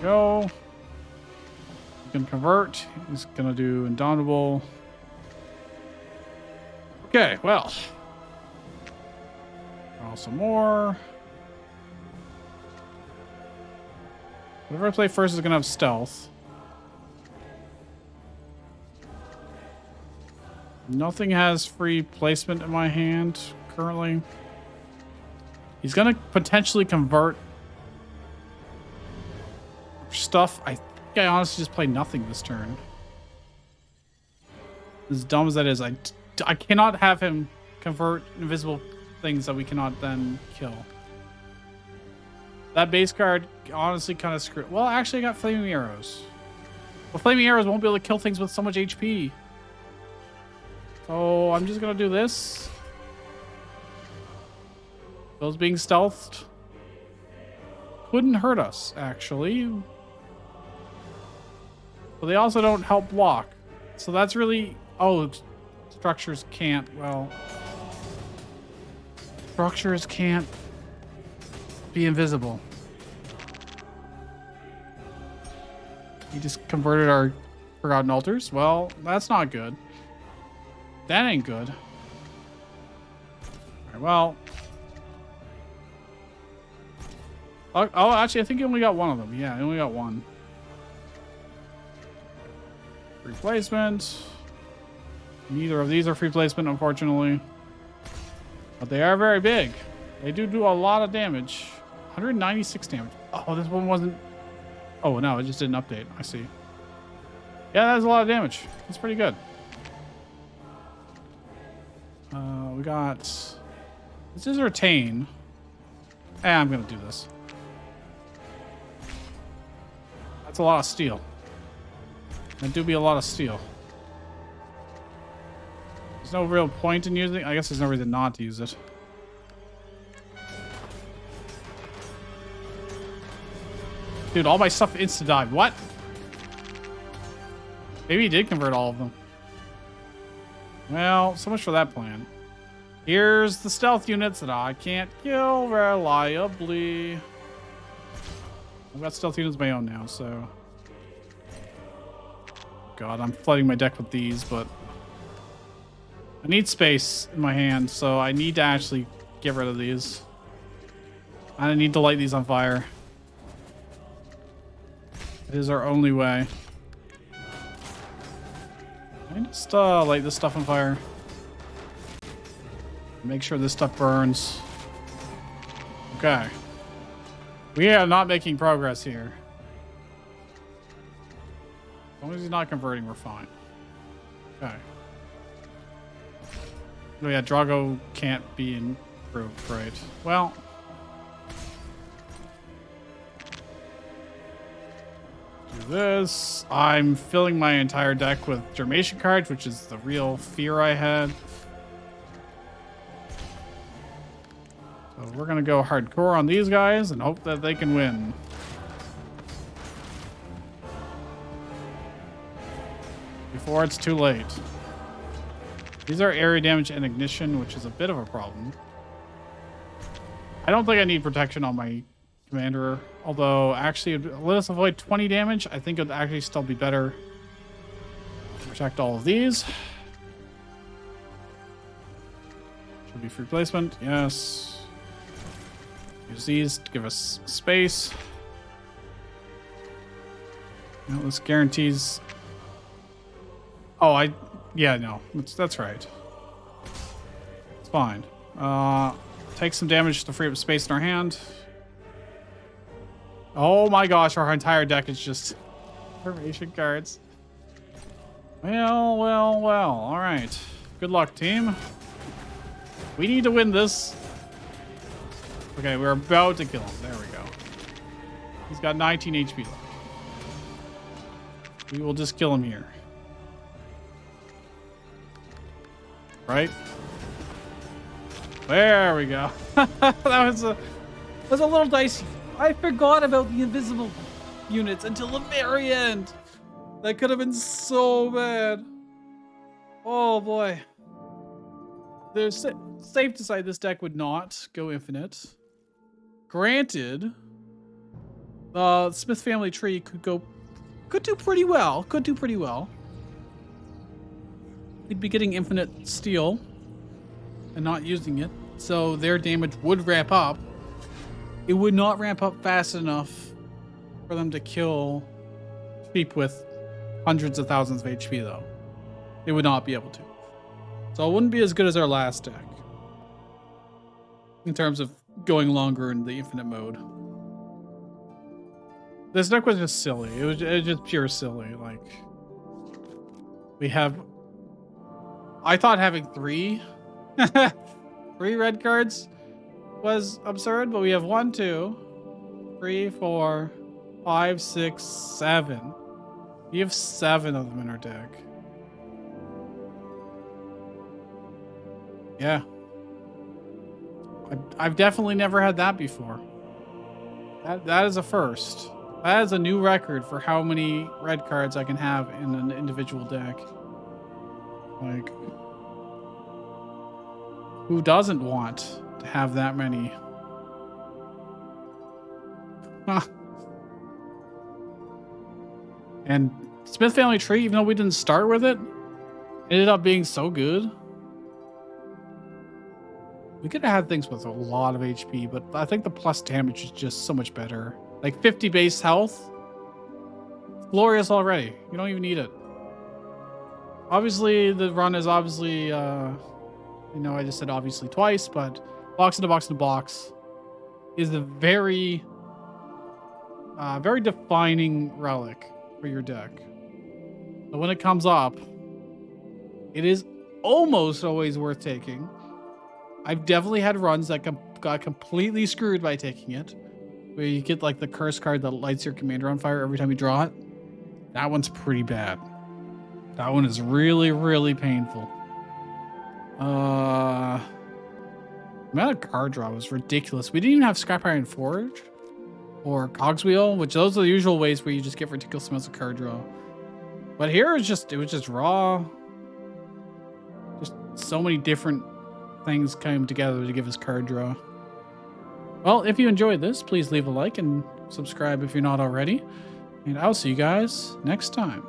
Go. You can convert. He's going to do Indomitable. Okay, well. Draw some more. Whatever I play first is going to have stealth. Nothing has free placement in my hand currently. He's going to potentially convert stuff. I think I honestly just play nothing this turn. As dumb as that is, I cannot have him convert invisible things that we cannot then kill. That base card honestly kind of screwed. Well, actually, I got flaming arrows. Well, flaming arrows won't be able to kill things with so much HP. So I'm just gonna do this. Those being stealthed couldn't hurt us, actually. But they also don't help block. So that's really... Oh, structures can't... Well... Structures can't be invisible. We just converted our Forgotten Altars. Well, that's not good. That ain't good. Alright, well... Oh, actually, I think he only got one of them. Yeah, he only got one. Replacement. Neither of these are free placement, unfortunately. But they are very big. They do a lot of damage. 196 damage. Oh, this one wasn't... Oh, no, it just didn't update. I see. Yeah, that's a lot of damage. That's pretty good. We got... This is retain. I'm going to do this. That's a lot of steel. That do be a lot of steel. There's no real point in using it. I guess there's no reason not to use it. Dude, all my stuff insta-died. What? Maybe he did convert all of them. Well, so much for that plan. Here's the stealth units that I can't kill reliably. I've got stealth units of my own now, so... God, I'm flooding my deck with these, but... I need space in my hand, so I need to actually get rid of these. I need to light these on fire. It is our only way. Can I just light this stuff on fire? Make sure this stuff burns. Okay. We are not making progress here. As long as he's not converting, we're fine. Okay. Oh yeah, Drago can't be improved, right? Well... do this. I'm filling my entire deck with Germation cards, which is the real fear I had. So we're going to go hardcore on these guys and hope that they can win. Before it's too late. These are area damage and ignition, which is a bit of a problem. I don't think I need protection on my commander, although actually let us avoid 20 damage. I think it would actually still be better to protect all of these. Should be free placement, yes. Use these to give us space. Now this guarantees... oh, yeah, no, that's right. It's fine. Take some damage to free up space in our hand. Oh my gosh, our entire deck is just formation cards. Well, well, well. All right. Good luck, team. We need to win this. Okay, we're about to kill him. There we go. He's got 19 HP left. We will just kill him here. Right? There we go. that was a little dicey. I forgot about the invisible units until the very end. That could have been so bad. Oh boy. There's safe to say this deck would not go infinite. Granted, the Smith family tree could do pretty well. Could do pretty well. We'd be getting infinite steel and not using it, so their damage would ramp up. It would not ramp up fast enough for them to kill sheep with hundreds of thousands of HP, though. They would not be able to. So it wouldn't be as good as our last deck in terms of going longer in the infinite mode. This deck was just silly. It was just pure silly. Like, we have... I thought having three red cards was absurd, but we have 1, 2, 3, 4, 5, 6, 7. We have 7 of them in our deck. Yeah. I've definitely never had that before. That is a first. That is a new record for how many red cards I can have in an individual deck. Like, who doesn't want to have that many? And Smith family tree, even though we didn't start with it, ended up being so good. We could have had things with a lot of HP, but I think the plus damage is just so much better. Like 50 base health. It's glorious already. You don't even need it. Obviously, the run is obviously, you know, I just said obviously twice, but box in a box in a box is a very defining relic for your deck. So when it comes up, it is almost always worth taking. I've definitely had runs that got completely screwed by taking it, where you get like the curse card that lights your commander on fire every time you draw it. That one's pretty bad. That one is really, really painful. The amount of card draw was ridiculous. We didn't even have Scrap Iron Forge or Cogswheel, which those are the usual ways where you just get ridiculous amounts of card draw. But here it was just raw. Just so many different things came together to give us card draw. Well, if you enjoyed this, please leave a like and subscribe if you're not already. And I'll see you guys next time.